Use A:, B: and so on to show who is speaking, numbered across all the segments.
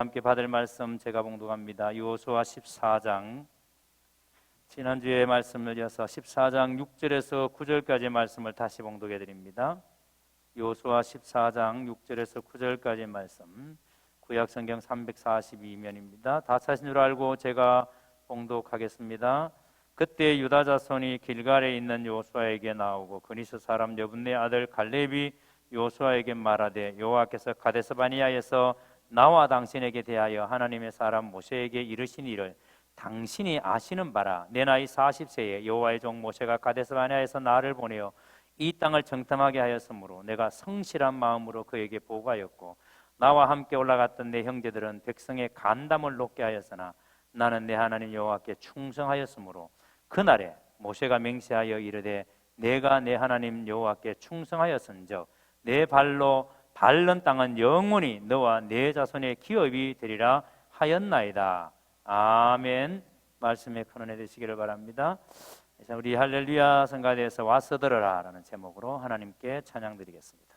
A: 함께 받을 말씀 제가 봉독합니다. 여호수아 14장, 지난주에 말씀을 이어서 14장 6절에서 9절까지 말씀을 다시 봉독해 드립니다. 여호수아 14장 6절에서 9절까지 말씀, 구약성경 342면입니다. 다 찾으신 줄 알고 제가 봉독하겠습니다. 그때 유다 자손이 길갈에 있는 여호수아에게 나오고 그니스 사람 여분네 아들 갈렙이 여호수아에게 말하되, 여호와께서 가데스 바네아에서 나와 당신에게 대하여 하나님의 사람 모세에게 이르신 일을 당신이 아시는 바라. 내 나이 40세에 여호와의 종 모세가 가데스 바네아에서 나를 보내어 이 땅을 정탐하게 하였으므로 내가 성실한 마음으로 그에게 보고하였고, 나와 함께 올라갔던 내 형제들은 백성의 간담을 높게 하였으나 나는 내 하나님 여호와께 충성하였으므로, 그날에 모세가 맹세하여 이르되, 내가 내 하나님 여호와께 충성하였은즉 내 발로 밟는 땅은 영원히 너와 네 자손의 기업이 되리라 하였나이다. 아멘. 말씀에 큰 은혜 되시기를 바랍니다. 우리 할렐루야 성가대에서 와서 들으라 라는 제목으로 하나님께 찬양 드리겠습니다.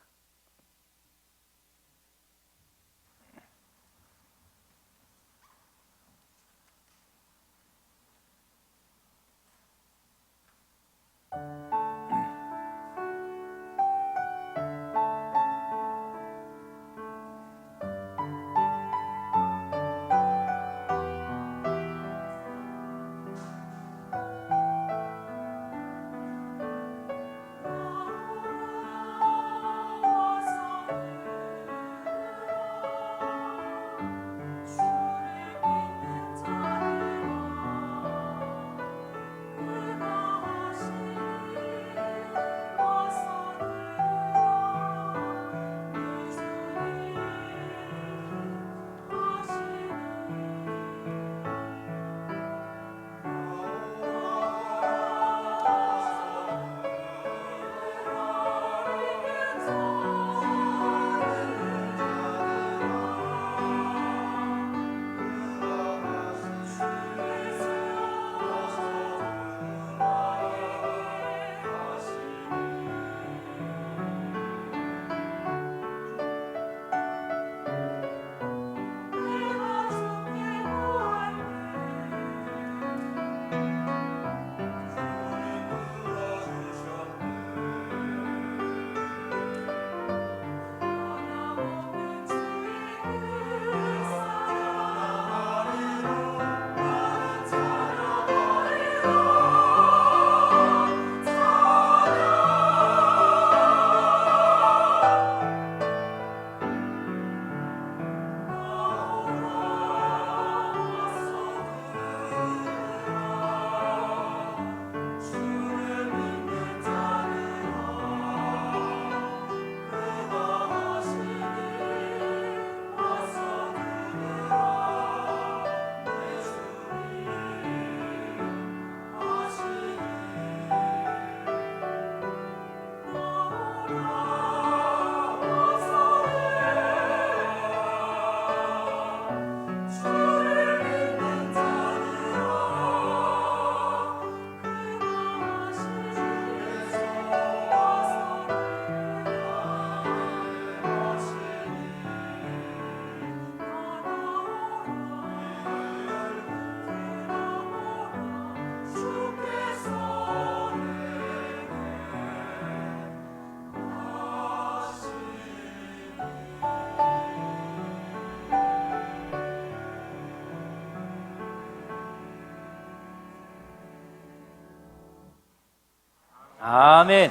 A: 아멘.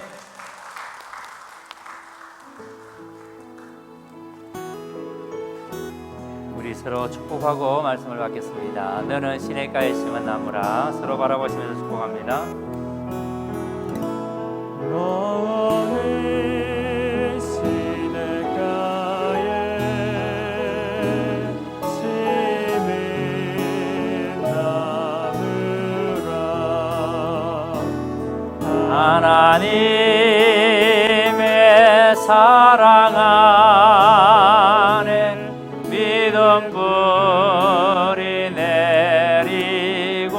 A: 우리 서로 축복하고 말씀을 받겠습니다. 너는 시냇가에 심은 나무라. 서로 바라보시면서 축복합니다.
B: 너는 시냇가에 심은 나무라. 하나님의 사랑 안에 믿음 뿌리 내리고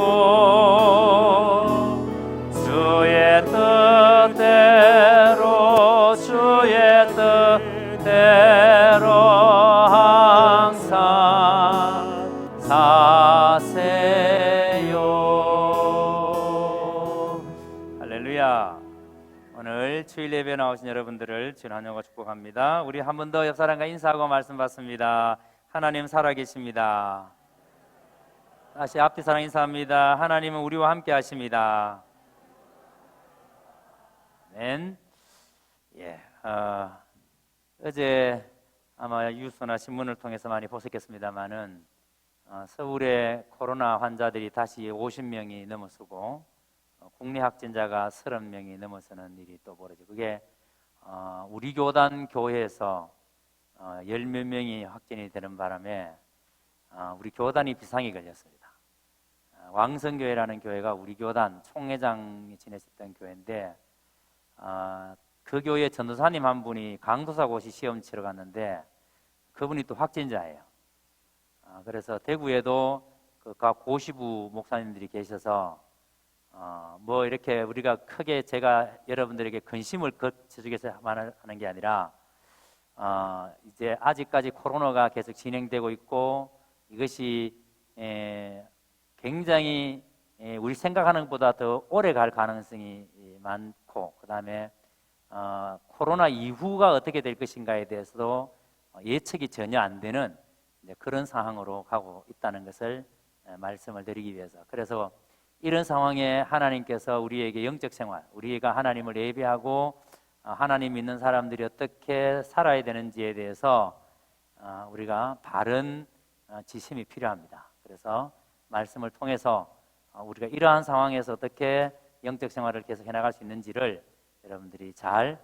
B: 주의 뜻대로 주의 뜻대로 항상 사세요.
A: 할렐루야. 오늘 주일 예배 나오신 여러분들을 주님 환영하고 축복합니다. 우리 한 번 더 옆 사람과 인사하고 말씀 받습니다. 하나님 살아계십니다. 다시 앞뒤 사람 인사합니다. 하나님은 우리와 함께 하십니다. 아멘. 어제 아마 뉴스나 신문을 통해서 많이 보셨겠습니다만은 서울의 코로나 환자들이 다시 50명이 넘어서고 국내 확진자가 30명이 넘어서는 일이 또 벌어지고, 그게 우리 교단 교회에서 10몇 명이 확진이 되는 바람에 우리 교단이 비상이 걸렸습니다. 왕성교회라는 교회가 우리 교단 총회장이 지내셨던 교회인데, 그 교회 전도사님 한 분이 강도사고시 시험 치러 갔는데 그분이 또 확진자예요. 그래서 대구에도 각 고시부 목사님들이 계셔서 뭐 이렇게 우리가 크게 제가 여러분들에게 근심을 거쳐주겠어야 하는 게 아니라 이제 아직까지 코로나가 계속 진행되고 있고, 이것이 굉장히 우리 생각하는 것보다 더 오래 갈 가능성이 많고, 그 다음에 코로나 이후가 어떻게 될 것인가에 대해서도 예측이 전혀 안 되는 그런 상황으로 가고 있다는 것을 말씀을 드리기 위해서, 그래서 이런 상황에 하나님께서 우리에게 영적 생활, 우리가 하나님을 예배하고 하나님 믿는 사람들이 어떻게 살아야 되는지에 대해서 우리가 바른 지침이 필요합니다. 그래서 말씀을 통해서 우리가 이러한 상황에서 어떻게 영적 생활을 계속 해나갈 수 있는지를 여러분들이 잘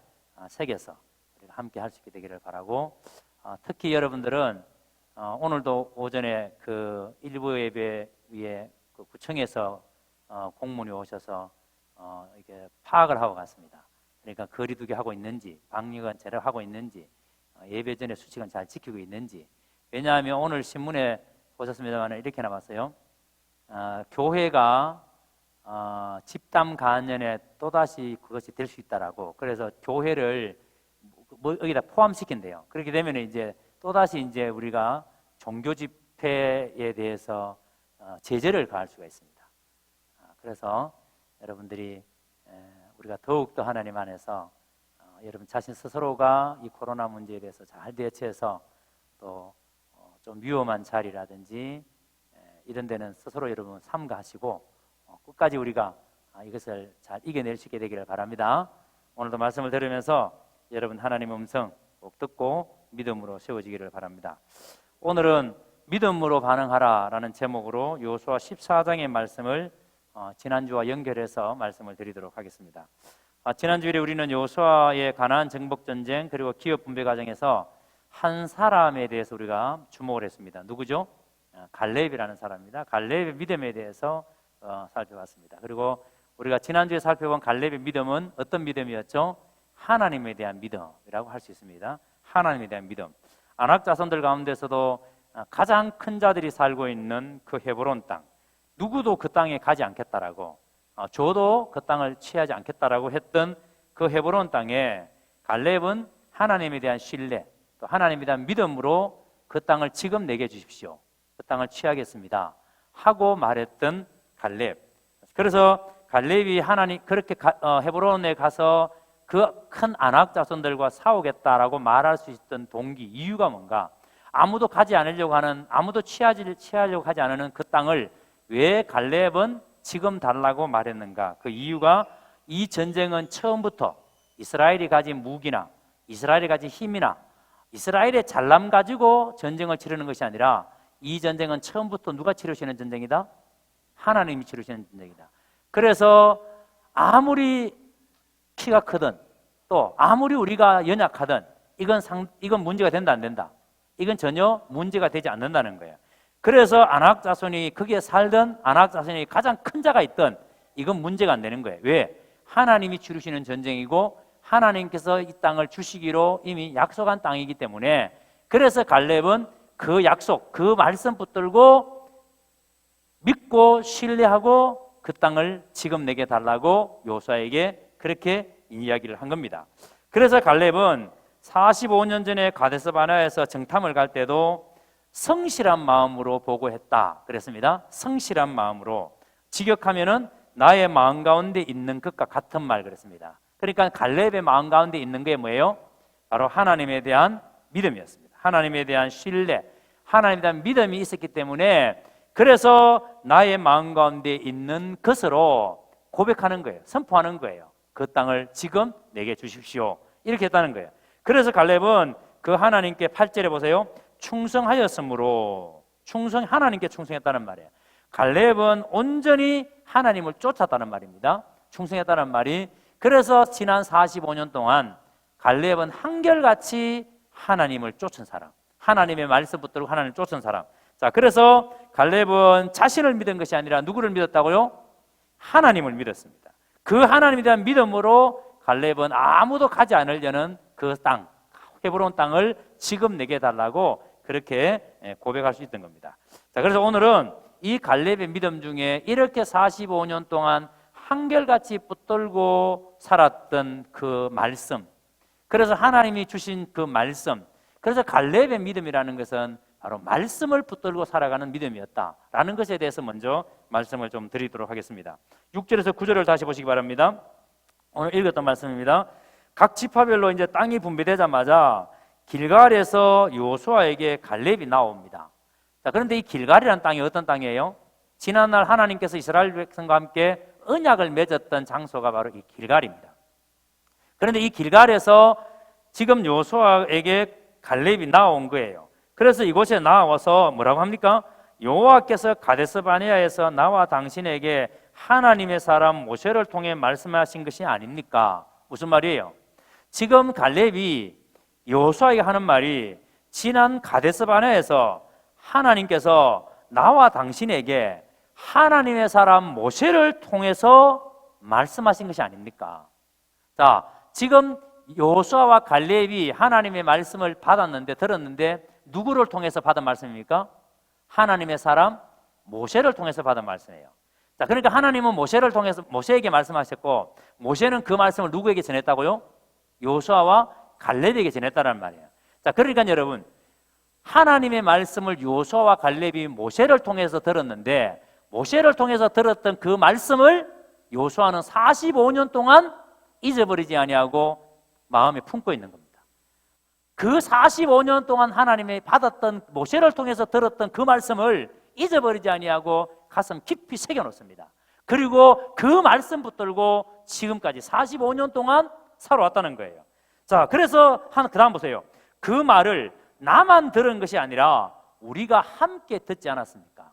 A: 새겨서 우리가 함께 할 수 있게 되기를 바라고, 특히 여러분들은 오늘도 오전에 그 일부 예배 위에 그 구청에서 공무원이 오셔서 이렇게 파악을 하고 갔습니다. 그러니까 거리두기 하고 있는지, 방역은 제대로 하고 있는지, 예배 전에 수칙은 잘 지키고 있는지. 왜냐하면 오늘 신문에 보셨습니다만 이렇게 나왔어요. 교회가 집단 감염에 또다시 그것이 될 수 있다라고. 그래서 교회를 뭐 여기다 포함시킨대요. 그렇게 되면 이제 또다시 이제 우리가 종교 집회에 대해서 제재를 가할 수가 있습니다. 그래서 여러분들이 우리가 더욱더 하나님 안에서 여러분 자신 스스로가 이 코로나 문제에 대해서 잘 대처해서 또 좀 위험한 자리라든지 이런 데는 스스로 여러분 삼가하시고 끝까지 우리가 이것을 잘 이겨낼 수 있게 되기를 바랍니다. 오늘도 말씀을 들으면서 여러분 하나님의 음성 꼭 듣고 믿음으로 세워지기를 바랍니다. 오늘은 믿음으로 반응하라라는 제목으로 여호수아 14장의 말씀을 지난주와 연결해서 말씀을 드리도록 하겠습니다. 지난주에 우리는 여호수아의 가나안 정복 전쟁 그리고 기업 분배 과정에서 한 사람에 대해서 우리가 주목을 했습니다. 누구죠? 갈렙이라는 사람입니다. 갈렙의 믿음에 대해서 살펴봤습니다. 그리고 우리가 지난주에 살펴본 갈렙의 믿음은 어떤 믿음이었죠? 하나님에 대한 믿음이라고 할 수 있습니다. 하나님에 대한 믿음. 아낙 자손들 가운데서도 가장 큰 자들이 살고 있는 그 헤브론 땅, 누구도 그 땅에 가지 않겠다라고, 저도 그 땅을 취하지 않겠다라고 했던 그 헤브론 땅에 갈렙은 하나님에 대한 신뢰, 또 하나님에 대한 믿음으로 그 땅을 지금 내게 주십시오, 그 땅을 취하겠습니다 하고 말했던 갈렙. 그래서 갈렙이 하나님 그렇게 헤브론에 가서 그 큰 아낙 자손들과 싸우겠다라고 말할 수 있었던 동기, 이유가 뭔가? 아무도 가지 않으려고 하는, 아무도 취하려고 하지 않는 그 땅을 왜 갈렙은 지금 달라고 말했는가? 그 이유가 이 전쟁은 처음부터 이스라엘이 가진 무기나 이스라엘이 가진 힘이나 이스라엘의 잘남 가지고 전쟁을 치르는 것이 아니라 이 전쟁은 처음부터 누가 치르시는 전쟁이다? 하나님이 치르시는 전쟁이다. 그래서 아무리 키가 크든 또 아무리 우리가 연약하든 이건 문제가 된다 안 된다? 이건 전혀 문제가 되지 않는다는 거예요. 그래서 아낙 자손이 거기에 살던 아낙 자손이 가장 큰 자가 있던 이건 문제가 안 되는 거예요. 왜? 하나님이 치르시는 전쟁이고 하나님께서 이 땅을 주시기로 이미 약속한 땅이기 때문에, 그래서 갈렙은 그 약속, 그 말씀 붙들고 믿고 신뢰하고 그 땅을 지금 내게 달라고 여호수아에게 그렇게 이야기를 한 겁니다. 그래서 갈렙은 45년 전에 가데스 바네아에서 정탐을 갈 때도 성실한 마음으로 보고했다 그랬습니다. 성실한 마음으로. 직역하면은 나의 마음 가운데 있는 것과 같은 말 그랬습니다. 그러니까 갈렙의 마음 가운데 있는 게 뭐예요? 바로 하나님에 대한 믿음이었습니다. 하나님에 대한 신뢰, 하나님에 대한 믿음이 있었기 때문에 그래서 나의 마음 가운데 있는 것으로 고백하는 거예요. 선포하는 거예요. 그 땅을 지금 내게 주십시오. 이렇게 했다는 거예요. 그래서 갈렙은 그 하나님께 8절에 보세요. 충성하였으므로 하나님께 충성했다는 말이에요. 갈렙은 온전히 하나님을 쫓았다는 말입니다. 충성했다는 말이. 그래서 지난 45년 동안 갈렙은 한결같이 하나님을 쫓은 사람, 하나님의 말씀 붙들고 하나님을 쫓은 사람. 자, 그래서 갈렙은 자신을 믿은 것이 아니라 누구를 믿었다고요? 하나님을 믿었습니다. 그 하나님에 대한 믿음으로 갈렙은 아무도 가지 않으려는 그 땅, 헤브론 땅을 지금 내게 달라고 그렇게 고백할 수 있던 겁니다. 자, 그래서 오늘은 이 갈렙의 믿음 중에 이렇게 45년 동안 한결같이 붙들고 살았던 그 말씀, 그래서 하나님이 주신 그 말씀, 그래서 갈렙의 믿음이라는 것은 바로 말씀을 붙들고 살아가는 믿음이었다라는 것에 대해서 먼저 말씀을 좀 드리도록 하겠습니다. 6절에서 9절을 다시 보시기 바랍니다. 오늘 읽었던 말씀입니다. 각 지파별로 이제 땅이 분배되자마자 길갈에서 여호수아에게 갈렙이 나옵니다. 자, 그런데 이 길갈이라는 땅이 어떤 땅이에요? 지난날 하나님께서 이스라엘 백성과 함께 언약을 맺었던 장소가 바로 이 길갈입니다. 그런데 이 길갈에서 지금 여호수아에게 갈렙이 나온 거예요. 그래서 이곳에 나와서 뭐라고 합니까? 여호와께서 가데스 바네아에서 나와 당신에게 하나님의 사람 모세를 통해 말씀하신 것이 아닙니까? 무슨 말이에요? 지금 갈렙이 여호수아에게 하는 말이 지난 가데스 바네아에서 하나님께서 나와 당신에게 하나님의 사람 모세를 통해서 말씀하신 것이 아닙니까? 자, 지금 여호수아와 갈렙이 하나님의 말씀을 받았는데, 들었는데 누구를 통해서 받은 말씀입니까? 하나님의 사람 모세를 통해서 받은 말씀이에요. 자, 그러니까 하나님은 모세를 통해서 모세에게 말씀하셨고, 모세는 그 말씀을 누구에게 전했다고요? 여호수아와 갈렙에게 전했다는 말이에요. 자, 그러니까 여러분, 하나님의 말씀을 여호수아와 갈렙이 모세를 통해서 들었는데, 모세를 통해서 들었던 그 말씀을 여호수아는 45년 동안 잊어버리지 아니하고 마음에 품고 있는 겁니다. 그 45년 동안 하나님이 받았던, 모세를 통해서 들었던 그 말씀을 잊어버리지 아니하고 가슴 깊이 새겨놓습니다. 그리고 그 말씀 붙들고 지금까지 45년 동안 살아왔다는 거예요. 자, 그래서 그 다음 보세요. 그 말을 나만 들은 것이 아니라 우리가 함께 듣지 않았습니까?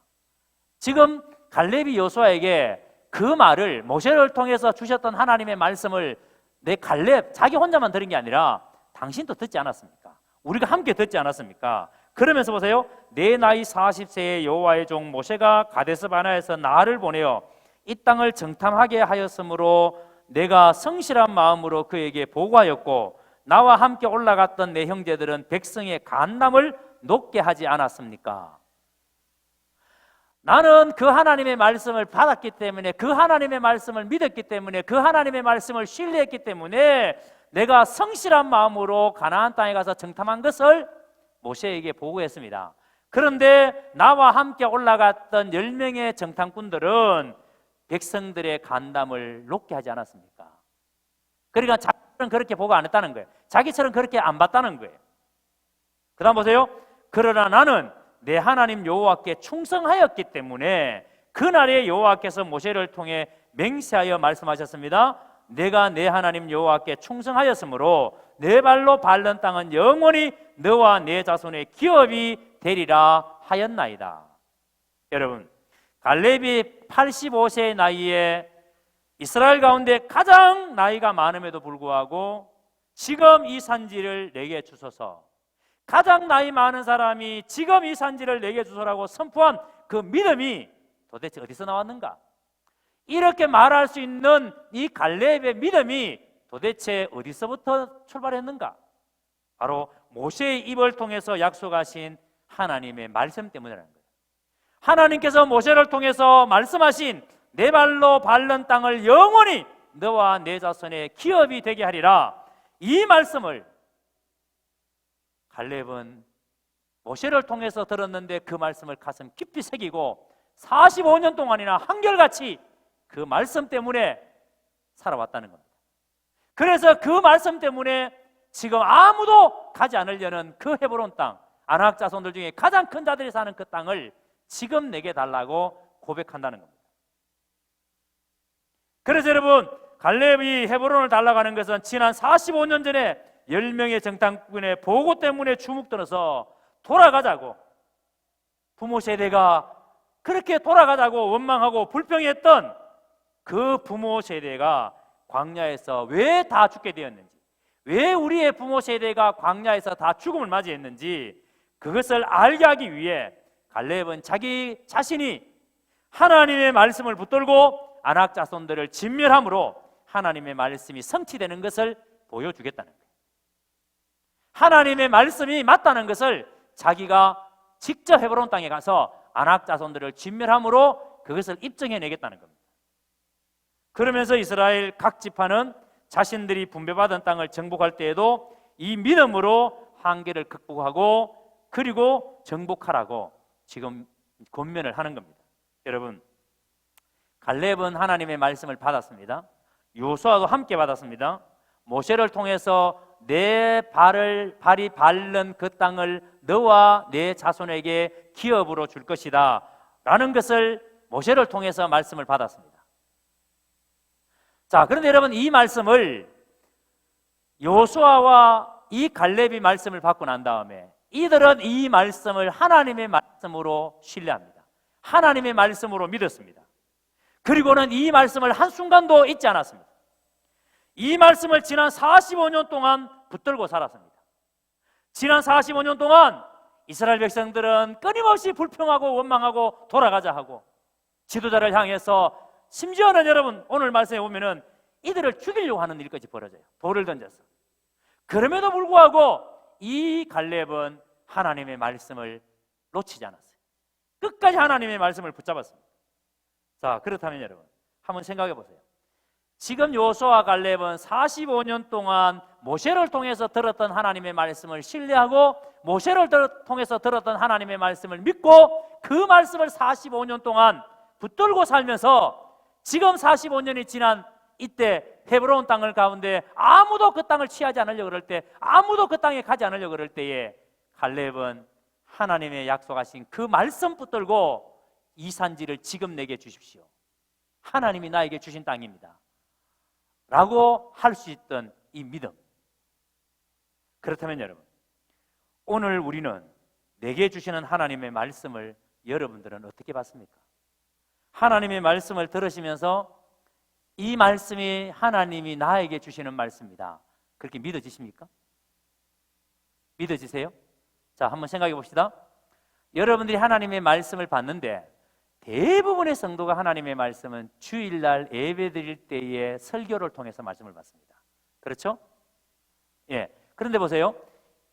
A: 지금 갈렙이 여호수아에게 그 말을, 모세를 통해서 주셨던 하나님의 말씀을 내 갈렙 자기 혼자만 들은 게 아니라 당신도 듣지 않았습니까? 우리가 함께 듣지 않았습니까? 그러면서 보세요. 내 나이 40세의 여호와의 종 모세가 가데스 바네아에서 나를 보내어 이 땅을 정탐하게 하였으므로 내가 성실한 마음으로 그에게 보고하였고, 나와 함께 올라갔던 내 형제들은 백성의 간남을 높게 하지 않았습니까? 나는 그 하나님의 말씀을 받았기 때문에, 그 하나님의 말씀을 믿었기 때문에, 그 하나님의 말씀을 신뢰했기 때문에 내가 성실한 마음으로 가나안 땅에 가서 정탐한 것을 모세에게 보고했습니다. 그런데 나와 함께 올라갔던 10명의 정탐꾼들은 백성들의 간담을 높게 하지 않았습니까? 그러니까 자기처럼 그렇게 보고 안 했다는 거예요. 자기처럼 그렇게 안 봤다는 거예요. 그 다음 보세요. 그러나 나는 내 하나님 여호와께 충성하였기 때문에 그날에 여호와께서 모세를 통해 맹세하여 말씀하셨습니다. 내가 내 하나님 여호와께 충성하였으므로 내 발로 밟는 땅은 영원히 너와 내 자손의 기업이 되리라 하였나이다. 여러분, 갈렙이 85세의 나이에 이스라엘 가운데 가장 나이가 많음에도 불구하고 지금 이 산지를 내게 주소서, 가장 나이 많은 사람이 지금 이 산지를 내게 주소라고 선포한 그 믿음이 도대체 어디서 나왔는가? 이렇게 말할 수 있는 이 갈렙의 믿음이 도대체 어디서부터 출발했는가? 바로 모세의 입을 통해서 약속하신 하나님의 말씀 때문이라는 거예요. 하나님께서 모세를 통해서 말씀하신 내 발로 밟는 땅을 영원히 너와 내 자손의 기업이 되게 하리라, 이 말씀을 갈렙은 모세를 통해서 들었는데 그 말씀을 가슴 깊이 새기고 45년 동안이나 한결같이 그 말씀 때문에 살아왔다는 겁니다. 그래서 그 말씀 때문에 지금 아무도 가지 않으려는 그 헤브론 땅, 아낙 자손들 중에 가장 큰 자들이 사는 그 땅을 지금 내게 달라고 고백한다는 겁니다. 그래서 여러분, 갈렙이 헤브론을 달라고 하는 것은 지난 45년 전에 10명의 정탐꾼의 보고 때문에 주눅들어서 돌아가자고, 부모 세대가 그렇게 돌아가자고 원망하고 불평했던 그 부모 세대가 광야에서 왜 다 죽게 되었는지, 왜 우리의 부모 세대가 광야에서 다 죽음을 맞이했는지 그것을 알게 하기 위해 갈렙은 자기 자신이 하나님의 말씀을 붙들고 아낙 자손들을 진멸함으로 하나님의 말씀이 성취되는 것을 보여주겠다는 거예요. 하나님의 말씀이 맞다는 것을 자기가 직접 헤브론 땅에 가서 아낙 자손들을 진멸함으로 그것을 입증해내겠다는 겁니다. 그러면서 이스라엘 각 지파는 자신들이 분배받은 땅을 정복할 때에도 이 믿음으로 한계를 극복하고 그리고 정복하라고 지금 권면을 하는 겁니다. 여러분, 갈렙은 하나님의 말씀을 받았습니다. 요수아도 함께 받았습니다. 모세를 통해서 내 발이 밟는 그 땅을 너와 내 자손에게 기업으로 줄 것이다 라는 것을 모세를 통해서 말씀을 받았습니다. 자, 그런데 여러분, 이 말씀을 요수아와 이 갈렙이 말씀을 받고 난 다음에 이들은 이 말씀을 하나님의 말씀으로 신뢰합니다. 하나님의 말씀으로 믿었습니다. 그리고는 이 말씀을 한순간도 잊지 않았습니다. 이 말씀을 지난 45년 동안 붙들고 살았습니다. 지난 45년 동안 이스라엘 백성들은 끊임없이 불평하고 원망하고 돌아가자 하고 지도자를 향해서, 심지어는 여러분 오늘 말씀에 보면은 이들을 죽이려고 하는 일까지 벌어져요. 돌을 던져서. 그럼에도 불구하고 이 갈렙은 하나님의 말씀을 놓치지 않았어요. 끝까지 하나님의 말씀을 붙잡았습니다. 자, 그렇다면 여러분 한번 생각해 보세요. 지금 요수아와 갈렙은 45년 동안 모세를 통해서 들었던 하나님의 말씀을 신뢰하고 모세를 통해서 들었던 하나님의 말씀을 믿고 그 말씀을 45년 동안 붙들고 살면서 지금 45년이 지난 이때 헤브론 땅을 가운데 아무도 그 땅을 취하지 않으려고 그럴 때, 아무도 그 땅에 가지 않으려고 그럴 때에 갈렙은 하나님의 약속하신 그 말씀 붙들고 이 산지를 지금 내게 주십시오, 하나님이 나에게 주신 땅입니다 라고 할 수 있던 이 믿음. 그렇다면 여러분, 오늘 우리는 내게 주시는 하나님의 말씀을 여러분들은 어떻게 받습니까? 하나님의 말씀을 들으시면서 이 말씀이 하나님이 나에게 주시는 말씀이다, 그렇게 믿어지십니까? 믿어지세요? 자, 한번 생각해 봅시다. 여러분들이 하나님의 말씀을 받는데 대부분의 성도가 하나님의 말씀은 주일날 예배 드릴 때의 설교를 통해서 말씀을 받습니다. 그렇죠? 예. 그런데 보세요.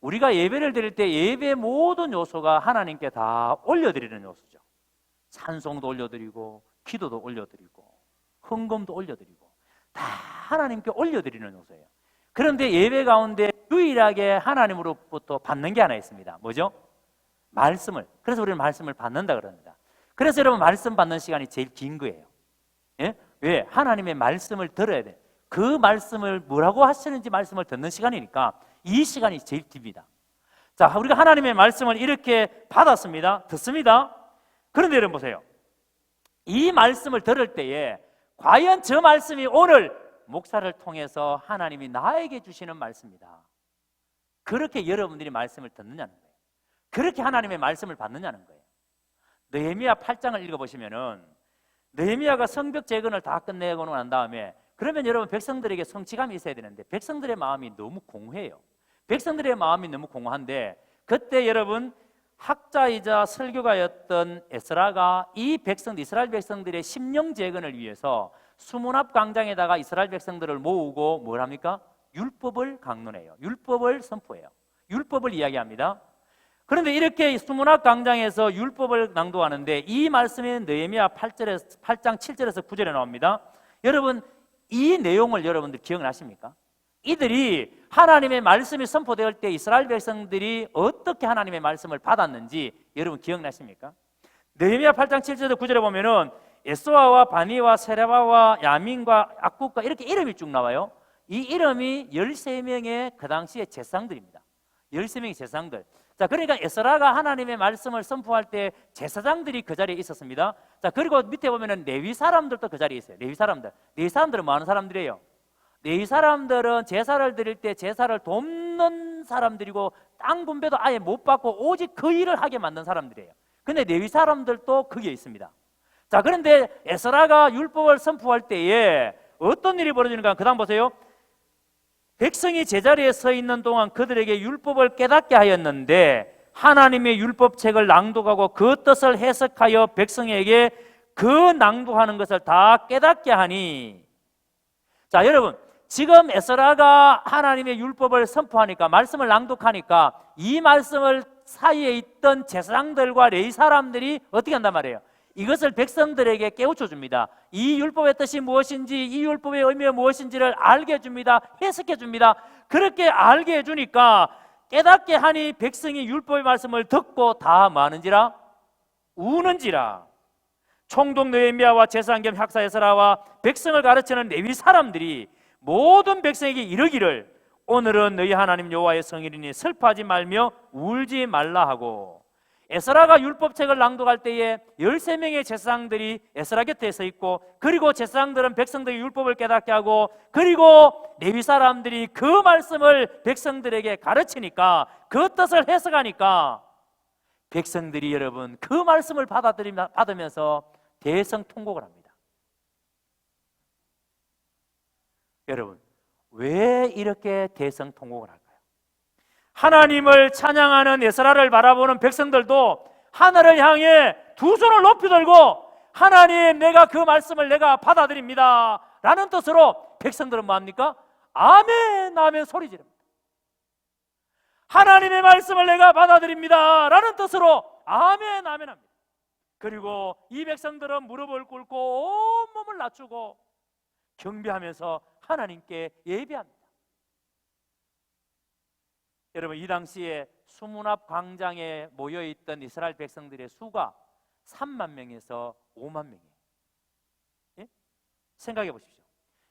A: 우리가 예배를 드릴 때 예배의 모든 요소가 하나님께 다 올려드리는 요소죠. 찬송도 올려드리고 기도도 올려드리고 헌금도 올려드리고 다 하나님께 올려드리는 요소예요. 그런데 예배 가운데 유일하게 하나님으로부터 받는 게 하나 있습니다. 뭐죠? 말씀을. 그래서 우리는 말씀을 받는다 그럽니다. 그래서 여러분, 말씀 받는 시간이 제일 긴 거예요. 예? 왜? 하나님의 말씀을 들어야 돼. 그 말씀을 뭐라고 하시는지 말씀을 듣는 시간이니까 이 시간이 제일 깁니다. 자, 우리가 하나님의 말씀을 이렇게 받았습니다. 듣습니다. 그런데 여러분 보세요. 이 말씀을 들을 때에 과연 저 말씀이 오늘 목사를 통해서 하나님이 나에게 주시는 말씀이다, 그렇게 여러분들이 말씀을 듣느냐는 거예요. 그렇게 하나님의 말씀을 받느냐는 거예요. 느헤미야 8장을 읽어보시면은 느헤미야가 성벽 재건을 다 끝내고 난 다음에, 그러면 여러분 백성들에게 성취감이 있어야 되는데 백성들의 마음이 너무 공허해요. 백성들의 마음이 너무 공허한데 그때 여러분 학자이자 설교가였던 에스라가 이 백성들, 이스라엘 백성들의 심령 재건을 위해서 수문 앞 광장에다가 이스라엘 백성들을 모으고 뭘 합니까? 율법을 강론해요. 율법을 선포해요. 율법을 이야기합니다. 그런데 이렇게 수문 앞 광장에서 율법을 낭독하는데 이 말씀이 느헤미야 8장 7절에서 9절에 나옵니다. 여러분, 이 내용을 여러분들 기억나십니까? 이들이 하나님의 말씀이 선포될 때 이스라엘 백성들이 어떻게 하나님의 말씀을 받았는지 여러분 기억나십니까? 느헤미야 8장 7절에서 9절에 보면은 에스와와 바니와 세레바와 야민과 악국과 이렇게 이름이 쭉 나와요. 이 이름이 13명의 그 당시의 제사장들입니다. 13명의 제사장들. 자, 그러니까 에스라가 하나님의 말씀을 선포할 때 제사장들이 그 자리에 있었습니다. 자, 그리고 밑에 보면은 레위 사람들도 그 자리에 있어요. 레위 사람들은 뭐 하는 사람들이에요? 레위 사람들은 제사를 드릴 때 제사를 돕는 사람들이고 땅 분배도 아예 못 받고 오직 그 일을 하게 만든 사람들이에요. 근데 레위 사람들도 거기에 있습니다. 자, 그런데 에스라가 율법을 선포할 때에 어떤 일이 벌어지는가? 그 다음 보세요. 백성이 제자리에 서 있는 동안 그들에게 율법을 깨닫게 하였는데 하나님의 율법책을 낭독하고 그 뜻을 해석하여 백성에게 그 낭독하는 것을 다 깨닫게 하니. 자, 여러분, 지금 에스라가 하나님의 율법을 선포하니까, 말씀을 낭독하니까 이 말씀을 사이에 있던 제사장들과 레위 사람들이 어떻게 한단 말이에요? 이것을 백성들에게 깨우쳐 줍니다. 이 율법의 뜻이 무엇인지, 이 율법의 의미가 무엇인지를 알게 해줍니다. 해석해 줍니다. 그렇게 알게 해주니까 깨닫게 하니 백성이 율법의 말씀을 듣고 다 뭐하는지라? 우는지라. 총독 느헤미야와 제사장 겸 학사 에스라와 백성을 가르치는 레위 사람들이 모든 백성에게 이르기를 오늘은 너희 하나님 여호와의 성일이니 슬퍼하지 말며 울지 말라 하고. 에스라가 율법책을 낭독할 때에 13명의 제사장들이 에스라 곁에 서 있고, 그리고 제사장들은 백성들의 율법을 깨닫게 하고, 그리고 레위 사람들이 그 말씀을 백성들에게 가르치니까, 그 뜻을 해석하니까 백성들이 여러분 그 말씀을 받으면서 대성통곡을 합니다. 여러분, 왜 이렇게 대성통곡을 할까요? 하나님을 찬양하는 에스라를 바라보는 백성들도 하늘을 향해 두 손을 높이 들고 하나님, 내가 그 말씀을 내가 받아들입니다 라는 뜻으로 백성들은 뭐합니까? 아멘, 아멘 소리 지릅니다. 하나님의 말씀을 내가 받아들입니다 라는 뜻으로 아멘, 아멘 합니다. 그리고 이 백성들은 무릎을 꿇고 온몸을 낮추고 경배하면서 하나님께 예배합니다. 여러분, 이 당시에 수문 앞 광장에 모여있던 이스라엘 백성들의 수가 3만 명에서 5만 명이에요. 예? 생각해 보십시오.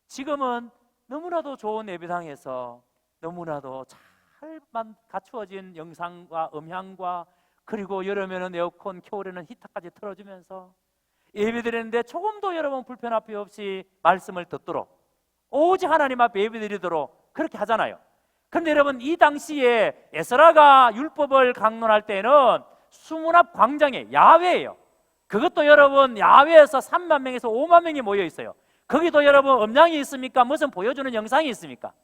A: 지금은 너무나도 좋은 예배당에서 너무나도 잘 갖추어진 영상과 음향과, 그리고 여름에는 에어컨, 겨울에는 히터까지 틀어주면서 예배드리는데 조금도 여러분 불편함이 없이 말씀을 듣도록, 오직 하나님 앞에 예배드리도록 그렇게 하잖아요. 그런데 여러분, 이 당시에 에스라가 율법을 강론할 때는 수문 앞 광장에 야외예요. 그것도 여러분 야외에서 3만 명에서 5만 명이 모여 있어요. 거기도 여러분 음향이 있습니까? 무슨 보여주는 영상이 있습니까?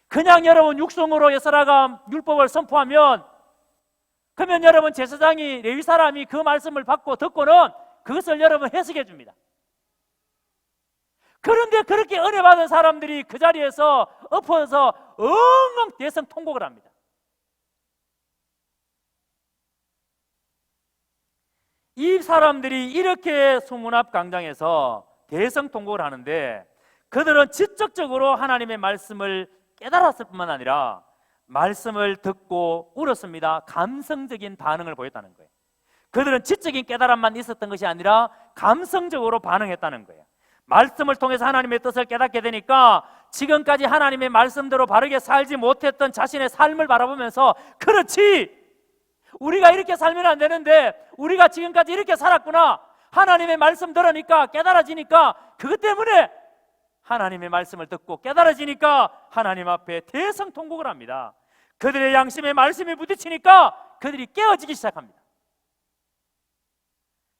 A: 그냥 여러분 육성으로 에스라가 율법을 선포하면, 그러면 여러분 제사장이, 레위 사람이 그 말씀을 받고 듣고는 그것을 여러분 해석해 줍니다. 그런데 그렇게 은혜 받은 사람들이 그 자리에서 엎어서 엉엉 대성통곡을 합니다. 이 사람들이 이렇게 수문 앞 광장에서 대성통곡을 하는데, 그들은 지적적으로 하나님의 말씀을 깨달았을 뿐만 아니라 말씀을 듣고 울었습니다. 감성적인 반응을 보였다는 거예요. 그들은 지적인 깨달음만 있었던 것이 아니라 감성적으로 반응했다는 거예요. 말씀을 통해서 하나님의 뜻을 깨닫게 되니까 지금까지 하나님의 말씀대로 바르게 살지 못했던 자신의 삶을 바라보면서, 그렇지, 우리가 이렇게 살면 안 되는데 우리가 지금까지 이렇게 살았구나, 하나님의 말씀 들으니까 깨달아지니까, 그것 때문에 하나님의 말씀을 듣고 깨달아지니까 하나님 앞에 대성통곡을 합니다. 그들의 양심에 말씀이 부딪히니까 그들이 깨어지기 시작합니다.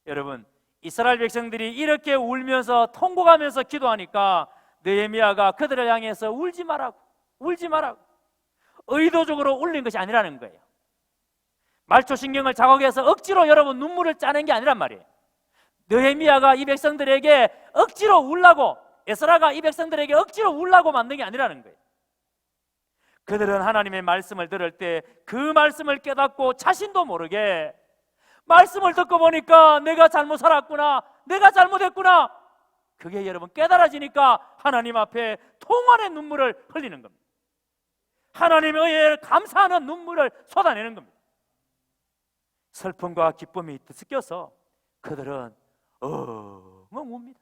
A: 여러분, 이스라엘 백성들이 이렇게 울면서 통곡하면서 기도하니까 느헤미야가 그들을 향해서 울지 말라고, 울지 말라고, 의도적으로 울린 것이 아니라는 거예요. 말초신경을 자극해서 억지로 여러분 눈물을 짜낸 게 아니란 말이에요. 느헤미야가 이 백성들에게 억지로 울라고, 에스라가 이 백성들에게 억지로 울라고 만든 게 아니라는 거예요. 그들은 하나님의 말씀을 들을 때 그 말씀을 깨닫고 자신도 모르게 말씀을 듣고 보니까 내가 잘못 살았구나, 내가 잘못했구나, 그게 여러분 깨달아지니까 하나님 앞에 통환의 눈물을 흘리는 겁니다. 하나님의 의에 감사하는 눈물을 쏟아내는 겁니다. 슬픔과 기쁨이 섞여서 그들은 엉엉 웁니다.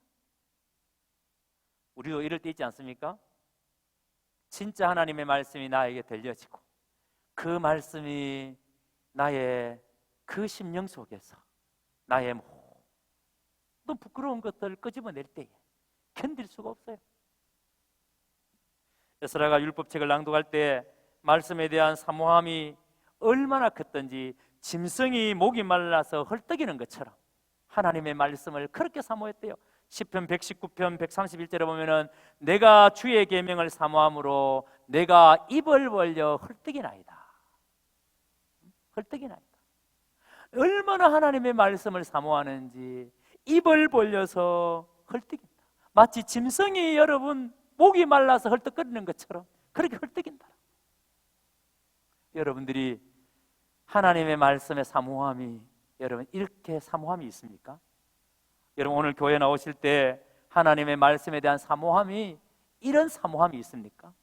A: 우리도 이럴 때 있지 않습니까? 진짜 하나님의 말씀이 나에게 들려지고 그 말씀이 나의 그 심령 속에서 나의 모든 부끄러운 것들을 끄집어낼 때에 견딜 수가 없어요. 에스라가 율법책을 낭독할 때 말씀에 대한 사모함이 얼마나 컸던지 짐승이 목이 말라서 헐떡이는 것처럼 하나님의 말씀을 그렇게 사모했대요. 시편 119편 131절에 보면은 내가 주의 계명을 사모함으로 내가 입을 벌려 헐떡이나이다. 헐떡이나이다. 얼마나 하나님의 말씀을 사모하는지 입을 벌려서 헐떡인다. 마치 짐승이 여러분 목이 말라서 헐떡거리는 것처럼 그렇게 헐떡인다. 여러분들이 하나님의 말씀의 사모함이 여러분 이렇게 사모함이 있습니까? 여러분 오늘 교회 나오실 때 하나님의 말씀에 대한 사모함이 이런 사모함이 있습니까?